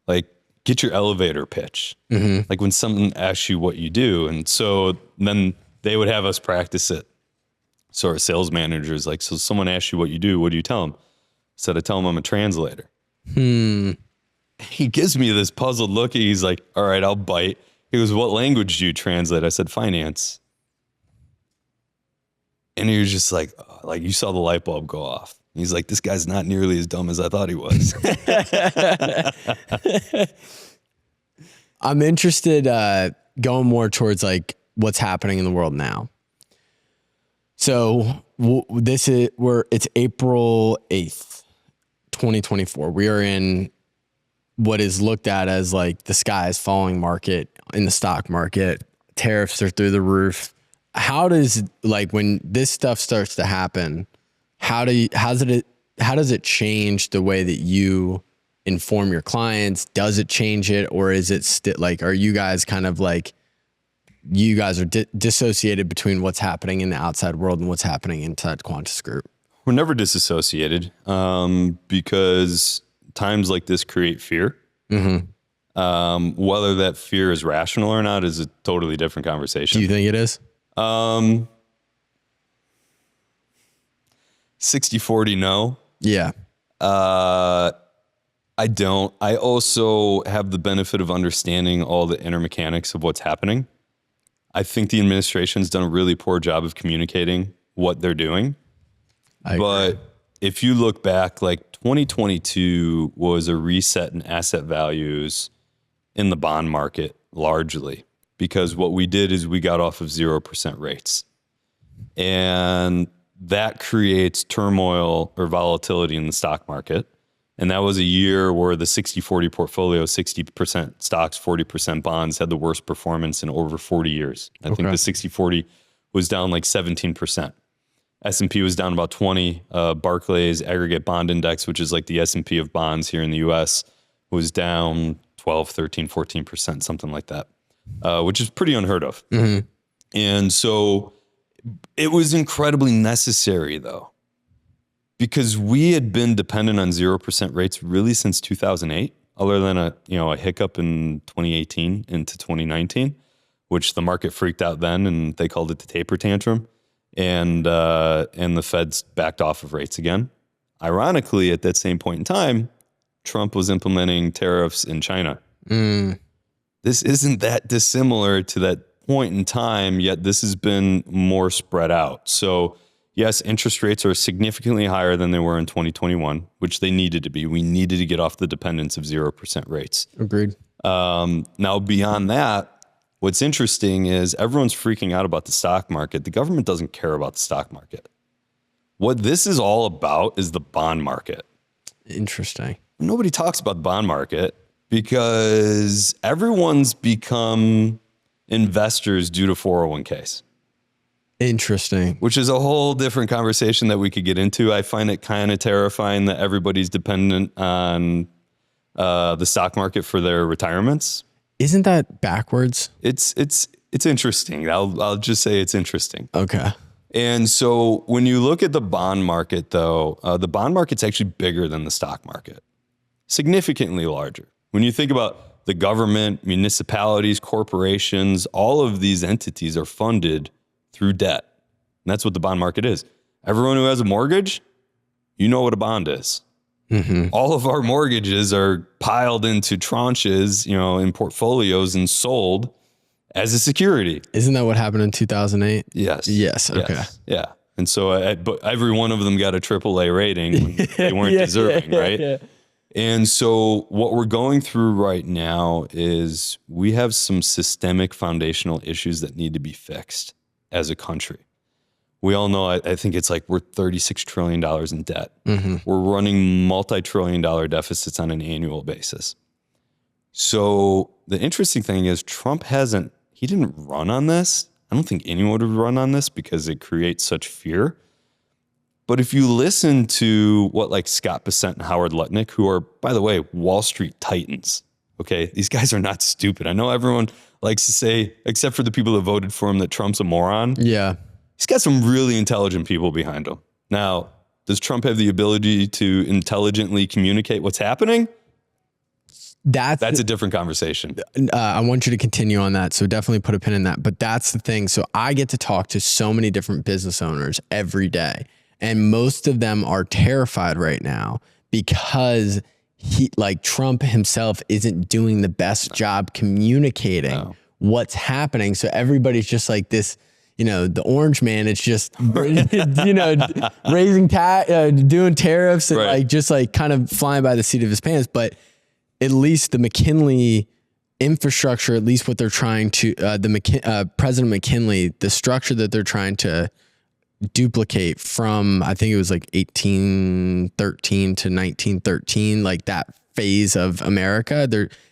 like, get your elevator pitch. Mm-hmm. Like when someone asks you what you do. And so then they would have us practice it. So our sales managers, like, so someone asks you what you do, what do you tell them? I said, I tell them I'm a translator. He gives me this puzzled look. He's like, all right, I'll bite. He goes, what language do you translate? I said, finance. And he was just like you saw the light bulb go off. He's like, this guy's not nearly as dumb as I thought he was. I'm interested going more towards like what's happening in the world now. So it's April 8th, 2024. We are in what is looked at as like the sky is falling market in the stock market. Tariffs are through the roof. How does, like, when this stuff starts to happen, how does it change the way that you inform your clients? Does it change it, or is it still like, are you guys kind of like, you guys are dissociated between what's happening in the outside world and what's happening inside Qantas Group? We're never disassociated because times like this create fear. Mm-hmm. Whether that fear is rational or not is a totally different conversation. Do you think it is? 60-40 no. Yeah. I don't. I also have the benefit of understanding all the inner mechanics of what's happening. I think the administration's done a really poor job of communicating what they're doing. But if you look back, like 2022 was a reset in asset values in the bond market largely, because what we did is we got off of 0% rates. And that creates turmoil or volatility in the stock market. And that was a year where the 60-40 portfolio, 60% stocks, 40% bonds, had the worst performance in over 40 years. I think the 60-40 was down like 17%. S&P was down about 20. Barclays aggregate bond index, which is like the S&P of bonds here in the US, was down 12, 13, 14%, something like that, which is pretty unheard of. Mm-hmm. And so it was incredibly necessary, though, because we had been dependent on 0% rates really since 2008, other than a hiccup in 2018 into 2019, which the market freaked out then, and they called it the taper tantrum. And the Fed's backed off of rates again. Ironically, at that same point in time, Trump was implementing tariffs in China. This isn't that dissimilar to that point in time, yet this has been more spread out. So yes, interest rates are significantly higher than they were in 2021, which they needed to be. We needed to get off the dependence of 0% rates. Agreed. Now, beyond that, what's interesting is everyone's freaking out about the stock market. The government doesn't care about the stock market. What this is all about is the bond market. Interesting. Nobody talks about the bond market because everyone's become investors due to 401ks. Interesting. Which is a whole different conversation that we could get into. I find it kind of terrifying that everybody's dependent on the stock market for their retirements. Isn't that backwards? It's interesting. I'll just say it's interesting. Okay. And so when you look at the bond market, though, the bond market's actually bigger than the stock market, significantly larger. When you think about the government, municipalities, corporations, all of these entities are funded through debt. And that's what the bond market is. Everyone who has a mortgage, you know what a bond is. Mm-hmm. All of our mortgages are piled into tranches, in portfolios and sold as a security. Isn't that what happened in 2008? Yes. Yes. Okay. Yes. Yeah. And so but every one of them got a AAA rating when they weren't deserving, right? Yeah. And so what we're going through right now is we have some systemic foundational issues that need to be fixed as a country. We all know, I think it's like we're $36 trillion in debt. Mm-hmm. We're running multi-trillion-dollar deficits on an annual basis. So the interesting thing is Trump he didn't run on this. I don't think anyone would run on this because it creates such fear. But if you listen to what like Scott Bessent and Howard Lutnick, who are, by the way, Wall Street titans, okay? These guys are not stupid. I know everyone likes to say, except for the people that voted for him, that Trump's a moron. Yeah. He's got some really intelligent people behind him. Now, does Trump have the ability to intelligently communicate what's happening? That's a different conversation. I want you to continue on that. So definitely put a pin in that. But that's the thing. So I get to talk to so many different business owners every day. And most of them are terrified right now because Trump himself isn't doing the best job communicating what's happening. So everybody's just like this, the orange man, it's just, raising doing tariffs and just kind of flying by the seat of his pants. But at least the McKinley infrastructure, at least what they're trying to, President McKinley, the structure that they're trying to duplicate from, I think it was like 1813 to 1913, like that phase of America.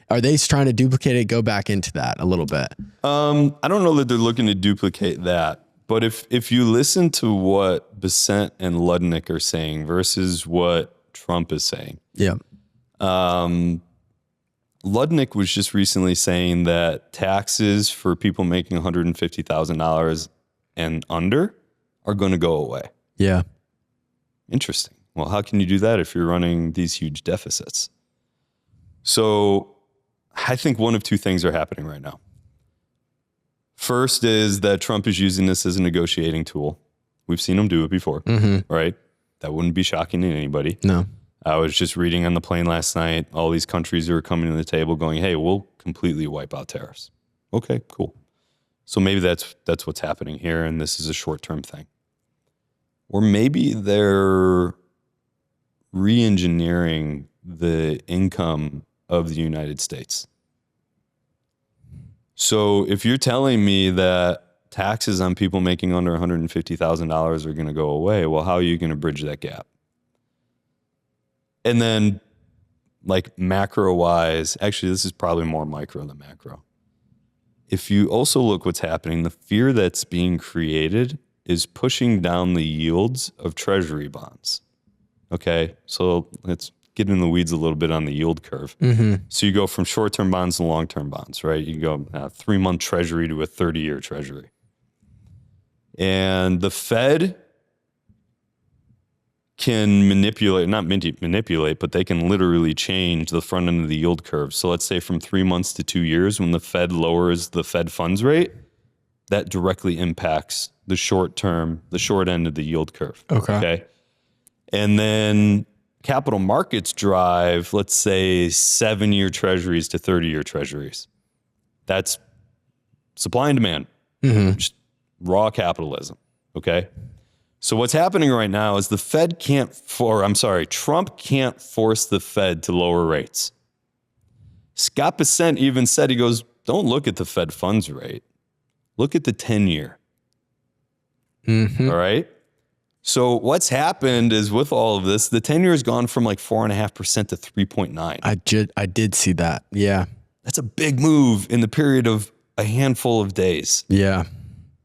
Are they trying to duplicate it? Go back into that a little bit. I don't know that they're looking to duplicate that, but if you listen to what Bessent and Lutnick are saying versus what Trump is saying. Yeah. Lutnick was just recently saying that taxes for people making $150,000 and under are going to go away. Yeah. Interesting. Well, how can you do that if you're running these huge deficits? So I think one of two things are happening right now. First is that Trump is using this as a negotiating tool. We've seen him do it before, right? That wouldn't be shocking to anybody. No. I was just reading on the plane last night, all these countries who are coming to the table going, hey, we'll completely wipe out tariffs. Okay, cool. So maybe that's what's happening here, and this is a short-term thing. Or maybe they're re-engineering the income of the United States. So if you're telling me that taxes on people making under $150,000 are going to go away, well, how are you going to bridge that gap? And then, like macro-wise, actually, this is probably more micro than macro. If you also look what's happening, the fear that's being created is pushing down the yields of treasury bonds. Okay, so let's get in the weeds a little bit on the yield curve. Mm-hmm. So you go from short-term bonds to long-term bonds, right? You go 3-month treasury to a 30-year treasury. And the Fed can not manipulate, but they can literally change the front end of the yield curve. So let's say from 3 months to 2 years, when the Fed lowers the Fed funds rate, that directly impacts the short end of the yield curve. Okay. And then capital markets drive, let's say 7-year treasuries to 30-year treasuries. That's supply and demand, just raw capitalism. Okay. So what's happening right now is Trump can't force the Fed to lower rates. Scott Bessent even said, he goes, don't look at the Fed funds rate. Look at the 10-year. Mm-hmm. All right. So what's happened is with all of this, the 10-year has gone from like 4.5% to 3.9. I did see that. Yeah. That's a big move in the period of a handful of days. Yeah.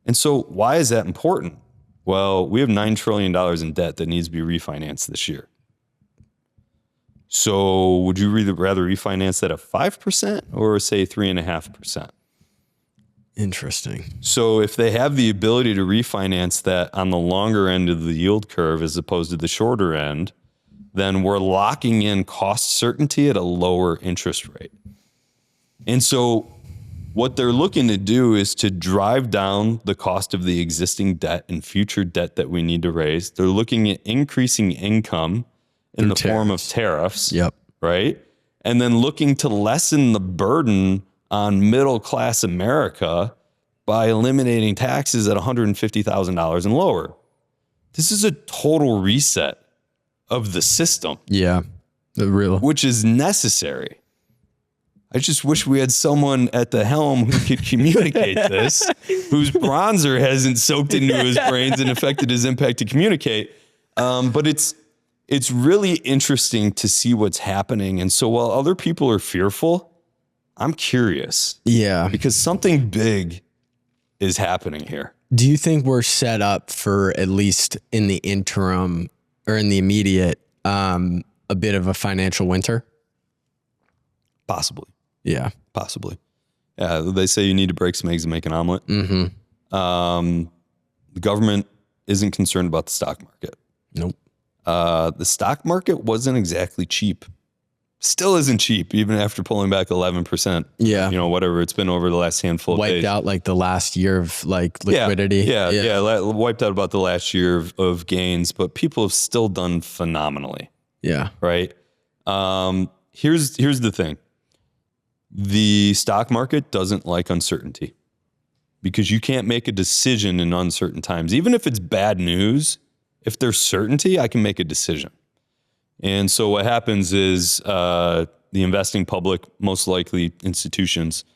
And so why is that important? Well, we have $9 trillion in debt that needs to be refinanced this year. So would you rather refinance that at 5% or say 3.5%? Interesting. So if they have the ability to refinance that on the longer end of the yield curve as opposed to the shorter end, then we're locking in cost certainty at a lower interest rate. And so what they're looking to do is to drive down the cost of the existing debt and future debt that we need to raise. They're looking at increasing income in the form of tariffs. Yep. Right. And then looking to lessen the burden on middle-class America by eliminating taxes at $150,000 and lower. This is a total reset of the system. Yeah. Which is necessary. I just wish we had someone at the helm who could communicate this, whose bronzer hasn't soaked into his brains and affected his impact to communicate. But it's really interesting to see what's happening. And so while other people are fearful, I'm curious. Yeah. Because something big is happening here. Do you think we're set up for, at least in the interim or in the immediate, a bit of a financial winter? Possibly. Yeah. Possibly. Yeah, they say you need to break some eggs and make an omelet. Mm-hmm. The government isn't concerned about the stock market. Nope. The stock market wasn't exactly cheap. Still isn't cheap, even after pulling back 11%. Yeah. Whatever it's been over the last handful of days. Wiped out like the last year of like liquidity. Yeah. Wiped out about the last year of gains, but people have still done phenomenally. Yeah. Right. Here's the thing. The stock market doesn't like uncertainty because you can't make a decision in uncertain times. Even if it's bad news, if there's certainty, I can make a decision. And so what happens is the investing public, most likely institutions,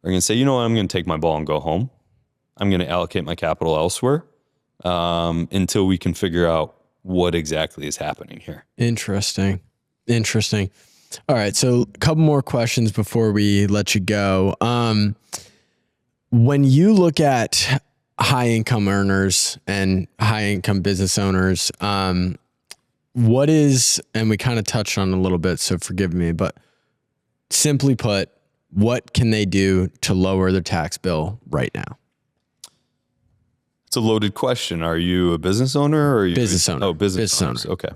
are going to say, you know what, I'm going to take my ball and go home. I'm going to allocate my capital elsewhere until we can figure out what exactly is happening here. Interesting. All right. So a couple more questions before we let you go. When you look at high income earners and high income business owners, what is, and we kind of touched on it a little bit, so forgive me, but simply put, what can they do to lower their tax bill right now? It's a loaded question. Are you a business owner or are you business owner? Oh, business owners. Okay.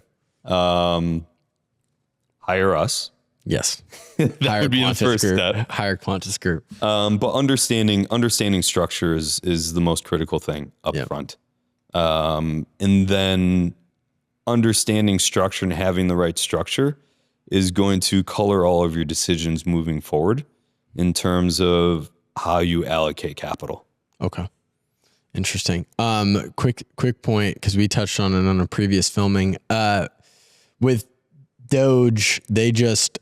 Hire us. Yes. That would be the first step. Hire Qantas Group. But understanding structure is the most critical thing up front. And then understanding structure and having the right structure is going to color all of your decisions moving forward in terms of how you allocate capital. Okay. Interesting. Quick point, because we touched on it on a previous filming. With Doge, they just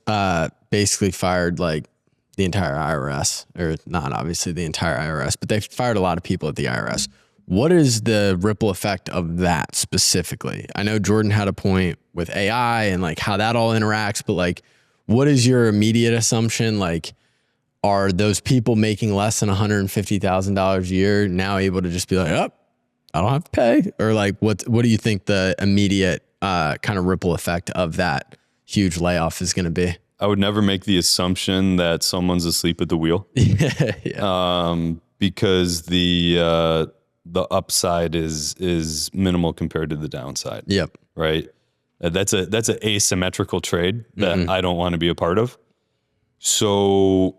basically fired like the entire IRS, or not obviously the entire IRS, but they fired a lot of people at the IRS. What is the ripple effect of that specifically? I know Jordan had a point with AI and like how that all interacts, but like, what is your immediate assumption? Like, are those people making less than $150,000 a year now able to just be like, oh, I don't have to pay? Or like, what do you think the immediate kind of ripple effect of that huge layoff is going to be? I would never make the assumption that someone's asleep at the wheel. Because the upside is minimal compared to the downside. Yep. Right. That's an asymmetrical trade that I don't want to be a part of. So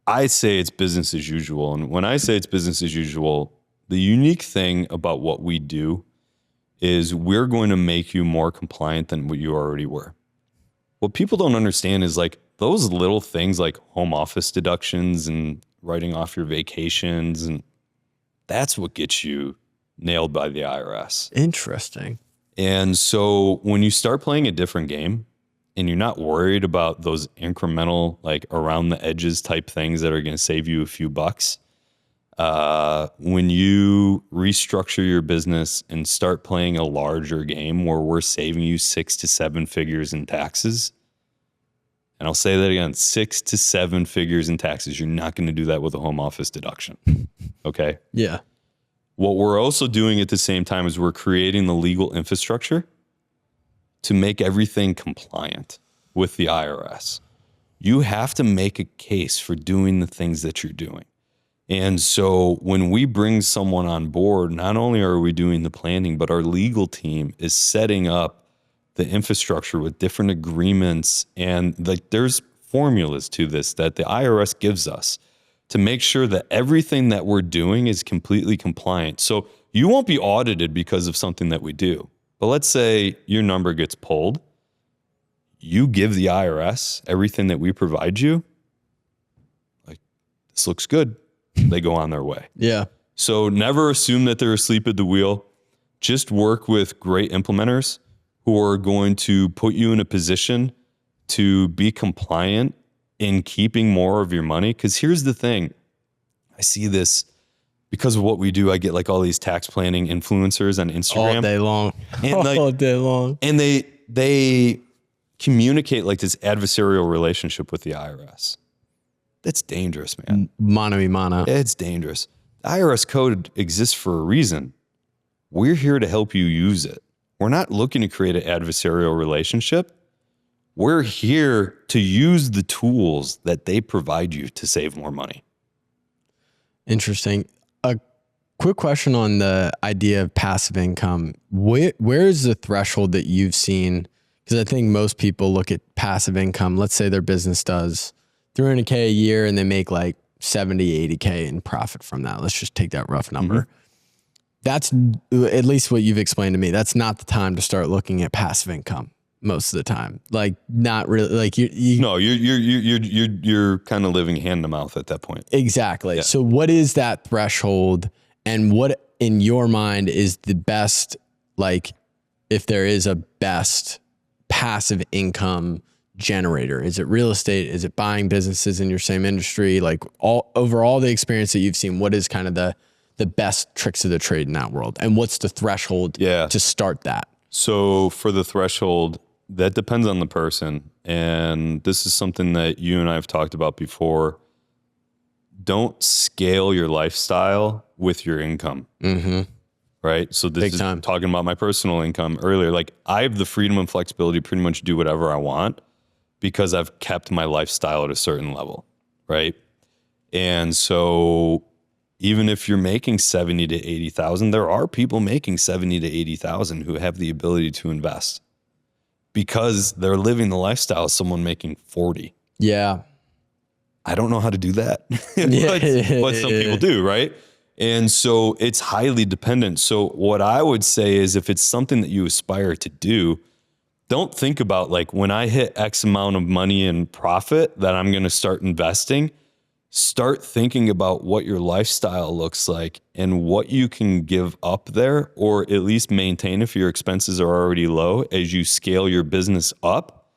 I say it's business as usual. And when I say it's business as usual, the unique thing about what we do is we're going to make you more compliant than what you already were. What people don't understand is like those little things like home office deductions and writing off your vacations, and that's what gets you nailed by the IRS. Interesting. And so when you start playing a different game and you're not worried about those incremental, like around the edges type things that are going to save you a few bucks, when you restructure your business and start playing a larger game where we're saving you 6 to 7 figures in taxes, and I'll say that again, 6 to 7 figures in taxes, you're not going to do that with a home office deduction. Okay? Yeah. What we're also doing at the same time is we're creating the legal infrastructure to make everything compliant with the IRS. You have to make a case for doing the things that you're doing. And so when we bring someone on board, not only are we doing the planning, but our legal team is setting up the infrastructure with different agreements. And like there's formulas to this that the IRS gives us to make sure that everything that we're doing is completely compliant. So you won't be audited because of something that we do. But let's say your number gets pulled. You give the IRS everything that we provide you. Like, this looks good. They go on their way. Yeah. So never assume that they're asleep at the wheel. Just work with great implementers who are going to put you in a position to be compliant in keeping more of your money. Because here's the thing. I see this because of what we do. I get like all these tax planning influencers on Instagram. All day long. And all day long. And they communicate like this adversarial relationship with the IRS. That's dangerous, man. Mano a mano. It's dangerous. The IRS code exists for a reason. We're here to help you use it. We're not looking to create an adversarial relationship. We're here to use the tools that they provide you to save more money. Interesting. A quick question on the idea of passive income. Where is the threshold that you've seen? Because I think most people look at passive income. Let's say their business does $300K a year and they make like 70, 80K in profit from that. Let's just take that rough number. Mm-hmm. That's at least what you've explained to me. That's not the time to start looking at passive income most of the time. Like, not really. Like you're kind of living hand to mouth at that point. Exactly. Yeah. So what is that threshold, and what in your mind is the best, like, if there is a best passive income generator? Is it real estate? Is it buying businesses in your same industry? Like, over all the experience that you've seen, what is kind of the best tricks of the trade in that world? And what's the threshold to start that? So for the threshold, that depends on the person. And this is something that you and I have talked about before. Don't scale your lifestyle with your income. Mm-hmm. Right? So this is talking about my personal income earlier. Like, I have the freedom and flexibility to pretty much do whatever I want because I've kept my lifestyle at a certain level. Right? And so even if you're making 70 to 80,000, there are people making 70 to 80,000 who have the ability to invest because they're living the lifestyle of someone making 40. Yeah. I don't know how to do that, but some people do, right? And so it's highly dependent. So what I would say is, if it's something that you aspire to do, don't think about like, when I hit X amount of money in profit that I'm going to start investing. Start thinking about what your lifestyle looks like and what you can give up there, or at least maintain if your expenses are already low, as you scale your business up,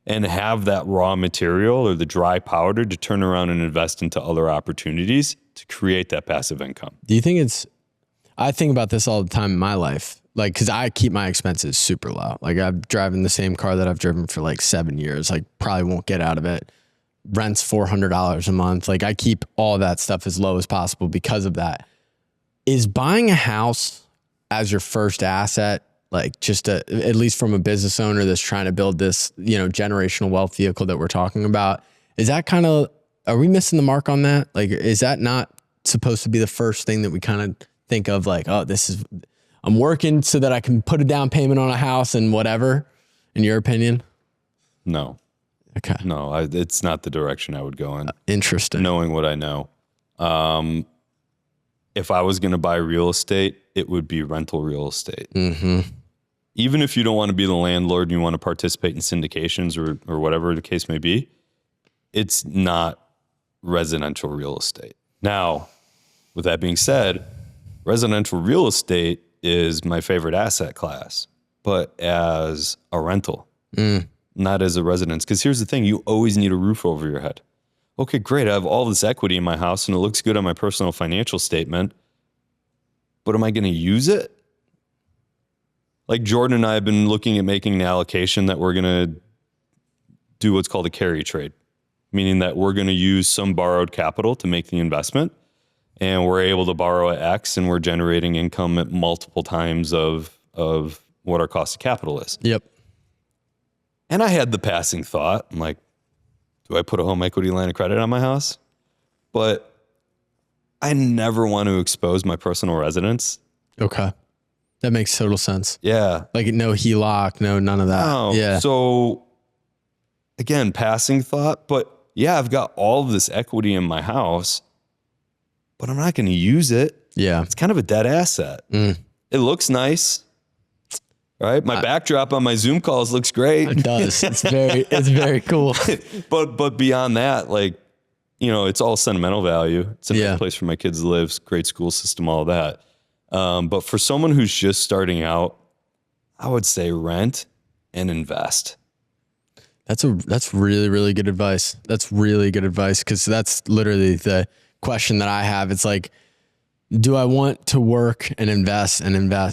and have that raw material or the dry powder to turn around and invest into other opportunities to create that passive income. Do you think I think about this all the time in my life, like, cause I keep my expenses super low. Like, I'm driving the same car that I've driven for like 7 years, like probably won't get out of it. Rent's $400 a month. Like, I keep all that stuff as low as possible because of that. Is buying a house as your first asset, like, just at least from a business owner that's trying to build this, generational wealth vehicle that we're talking about, is that kind of, are we missing the mark on that? Like, is that not supposed to be the first thing that we kind of think of, like, oh, I'm working so that I can put a down payment on a house and whatever, in your opinion? No. Okay. No, it's not the direction I would go in. Interesting. Knowing what I know. If I was going to buy real estate, it would be rental real estate. Mm-hmm. Even if you don't want to be the landlord and you want to participate in syndications or whatever the case may be, it's not residential real estate. Now, with that being said, residential real estate is my favorite asset class, but as a rental. Not as a residence. Because here's the thing, you always need a roof over your head. Okay, great. I have all this equity in my house and it looks good on my personal financial statement, but am I going to use it? Like, Jordan and I have been looking at making an allocation that we're going to do what's called a carry trade, meaning that we're going to use some borrowed capital to make the investment, and we're able to borrow at X and we're generating income at multiple times of what our cost of capital is. Yep. And I had the passing thought, I'm like, do I put a home equity line of credit on my house? But I never want to expose my personal residence. Okay. That makes total sense. Yeah. Like, no HELOC, no, none of that. No. Yeah. So again, passing thought, but yeah, I've got all of this equity in my house, but I'm not going to use it. Yeah. It's kind of a dead asset. It looks nice, right? My backdrop on my Zoom calls looks great. It does. It's very cool. But beyond that, like, you know, it's all sentimental value. It's a nice place for my kids to live, great school system, all that. But for someone who's just starting out, I would say rent and invest. That's really, really good advice. That's really good advice, because that's literally the question that I have. It's like, do I want to work and invest,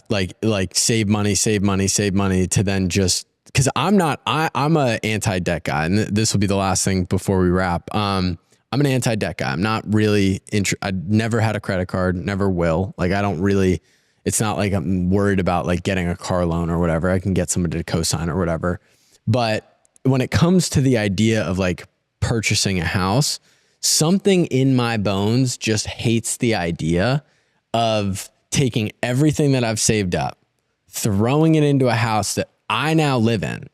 like save money to then just, because I'm a anti-debt guy, and this will be the last thing before we wrap. I'm an anti-debt guy. I'm not really I never had a credit card, never will. Like, I don't really, it's not like I'm worried about like getting a car loan or whatever. I can get somebody to co-sign or whatever. But when it comes to the idea of like purchasing a house, something in my bones just hates the idea of taking everything that I've saved up, throwing it into a house that I now live in,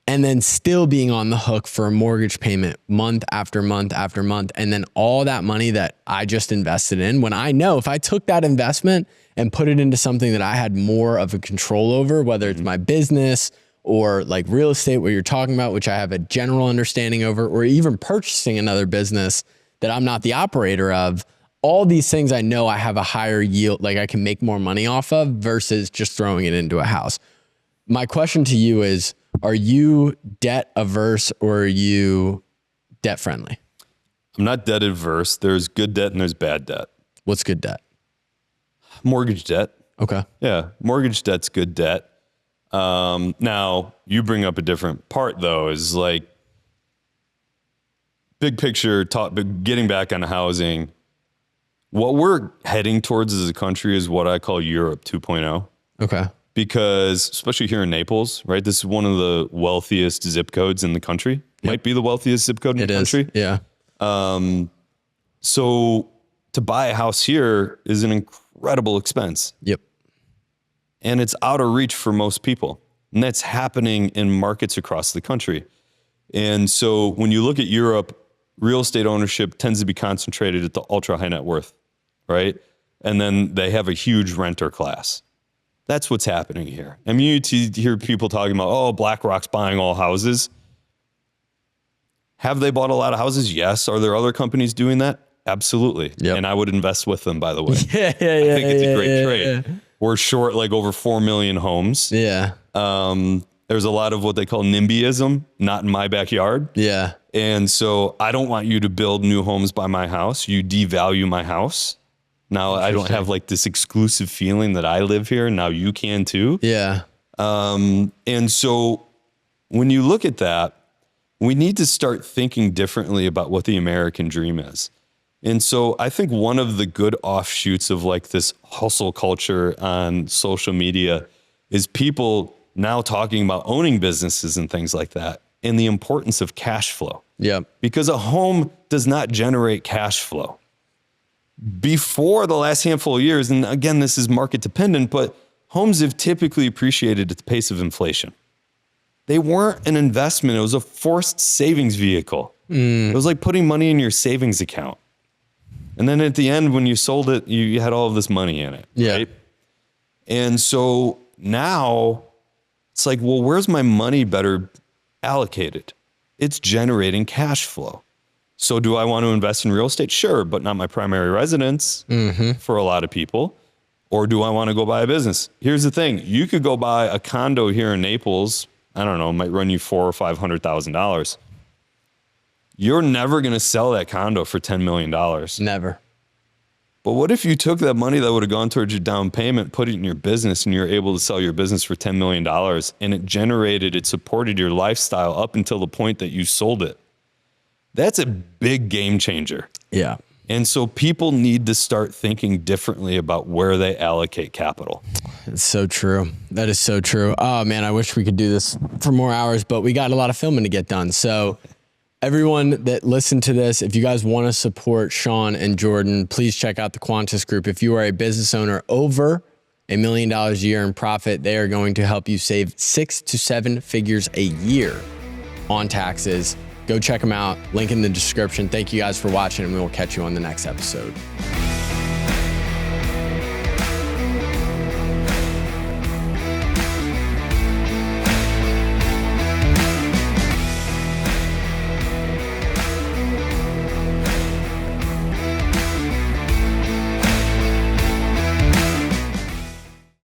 and then still being on the hook for a mortgage payment month after month after month. And then all that money that I just invested in, when I know if I took that investment and put it into something that I had more of a control over, whether it's my business or like real estate, what you're talking about, which I have a general understanding over, or even purchasing another business that I'm not the operator of, all these things I know I have a higher yield, like I can make more money off of versus just throwing it into a house. My question to you is, are you debt averse or are you debt friendly? I'm not debt averse. There's good debt and there's bad debt. What's good debt? Mortgage debt. Okay. Yeah. Mortgage debt's good debt. Now you bring up a different part though, is like big picture getting back on housing. What we're heading towards as a country is what I call Europe 2.0. Okay. Because especially here in Naples, right? This is one of the wealthiest zip codes in the country. Might be the wealthiest zip code in the country. Yeah. So to buy a house here is an incredible expense. Yep. And it's out of reach for most people. And that's happening in markets across the country. And so when you look at Europe, real estate ownership tends to be concentrated at the ultra high net worth, right? And then they have a huge renter class. That's what's happening here. I mean, you hear people talking about, oh, BlackRock's buying all houses. Have they bought a lot of houses? Yes. Are there other companies doing that? Absolutely. Yep. And I would invest with them, by the way. Yeah. I think it's a great trade. Yeah. We're short like over 4 million homes. Yeah. There's a lot of what they call NIMBYism, not in my backyard. Yeah. And so I don't want you to build new homes by my house. You devalue my house. Now I don't have like this exclusive feeling that I live here. Now you can too. Yeah. And so when you look at that, we need to start thinking differently about what the American dream is. And so I think one of the good offshoots of like this hustle culture on social media is people now talking about owning businesses and things like that and the importance of cash flow. Yeah. Because a home does not generate cash flow. Before the last handful of years, and again, this is market dependent, but homes have typically appreciated at the pace of inflation. They weren't an investment. It was a forced savings vehicle. It was like putting money in your savings account. And then at the end, when you sold it, you had all of this money in it. Yeah. Right? And so now it's like, well, where's my money better allocated? It's generating cash flow. So do I want to invest in real estate? Sure, but not my primary residence for a lot of people. Or do I want to go buy a business? Here's the thing. You could go buy a condo here in Naples. I don't know, it might run you $400,000 or $500,000. You're never going to sell that condo for $10 million. Never. But what if you took that money that would have gone towards your down payment, put it in your business, and you're able to sell your business for $10 million, and it supported your lifestyle up until the point that you sold it? That's a big game changer. Yeah. And so people need to start thinking differently about where they allocate capital. It's so true. That is so true. Oh man, I wish we could do this for more hours, but we got a lot of filming to get done. So everyone that listened to this, if you guys want to support Shaun and Jordan, please check out the Qantas Group. If you are a business owner over $1 million a year in profit, they are going to help you save 6 to 7 figures a year on taxes. Go check them out. Link in the description. Thank you guys for watching, and we will catch you on the next episode.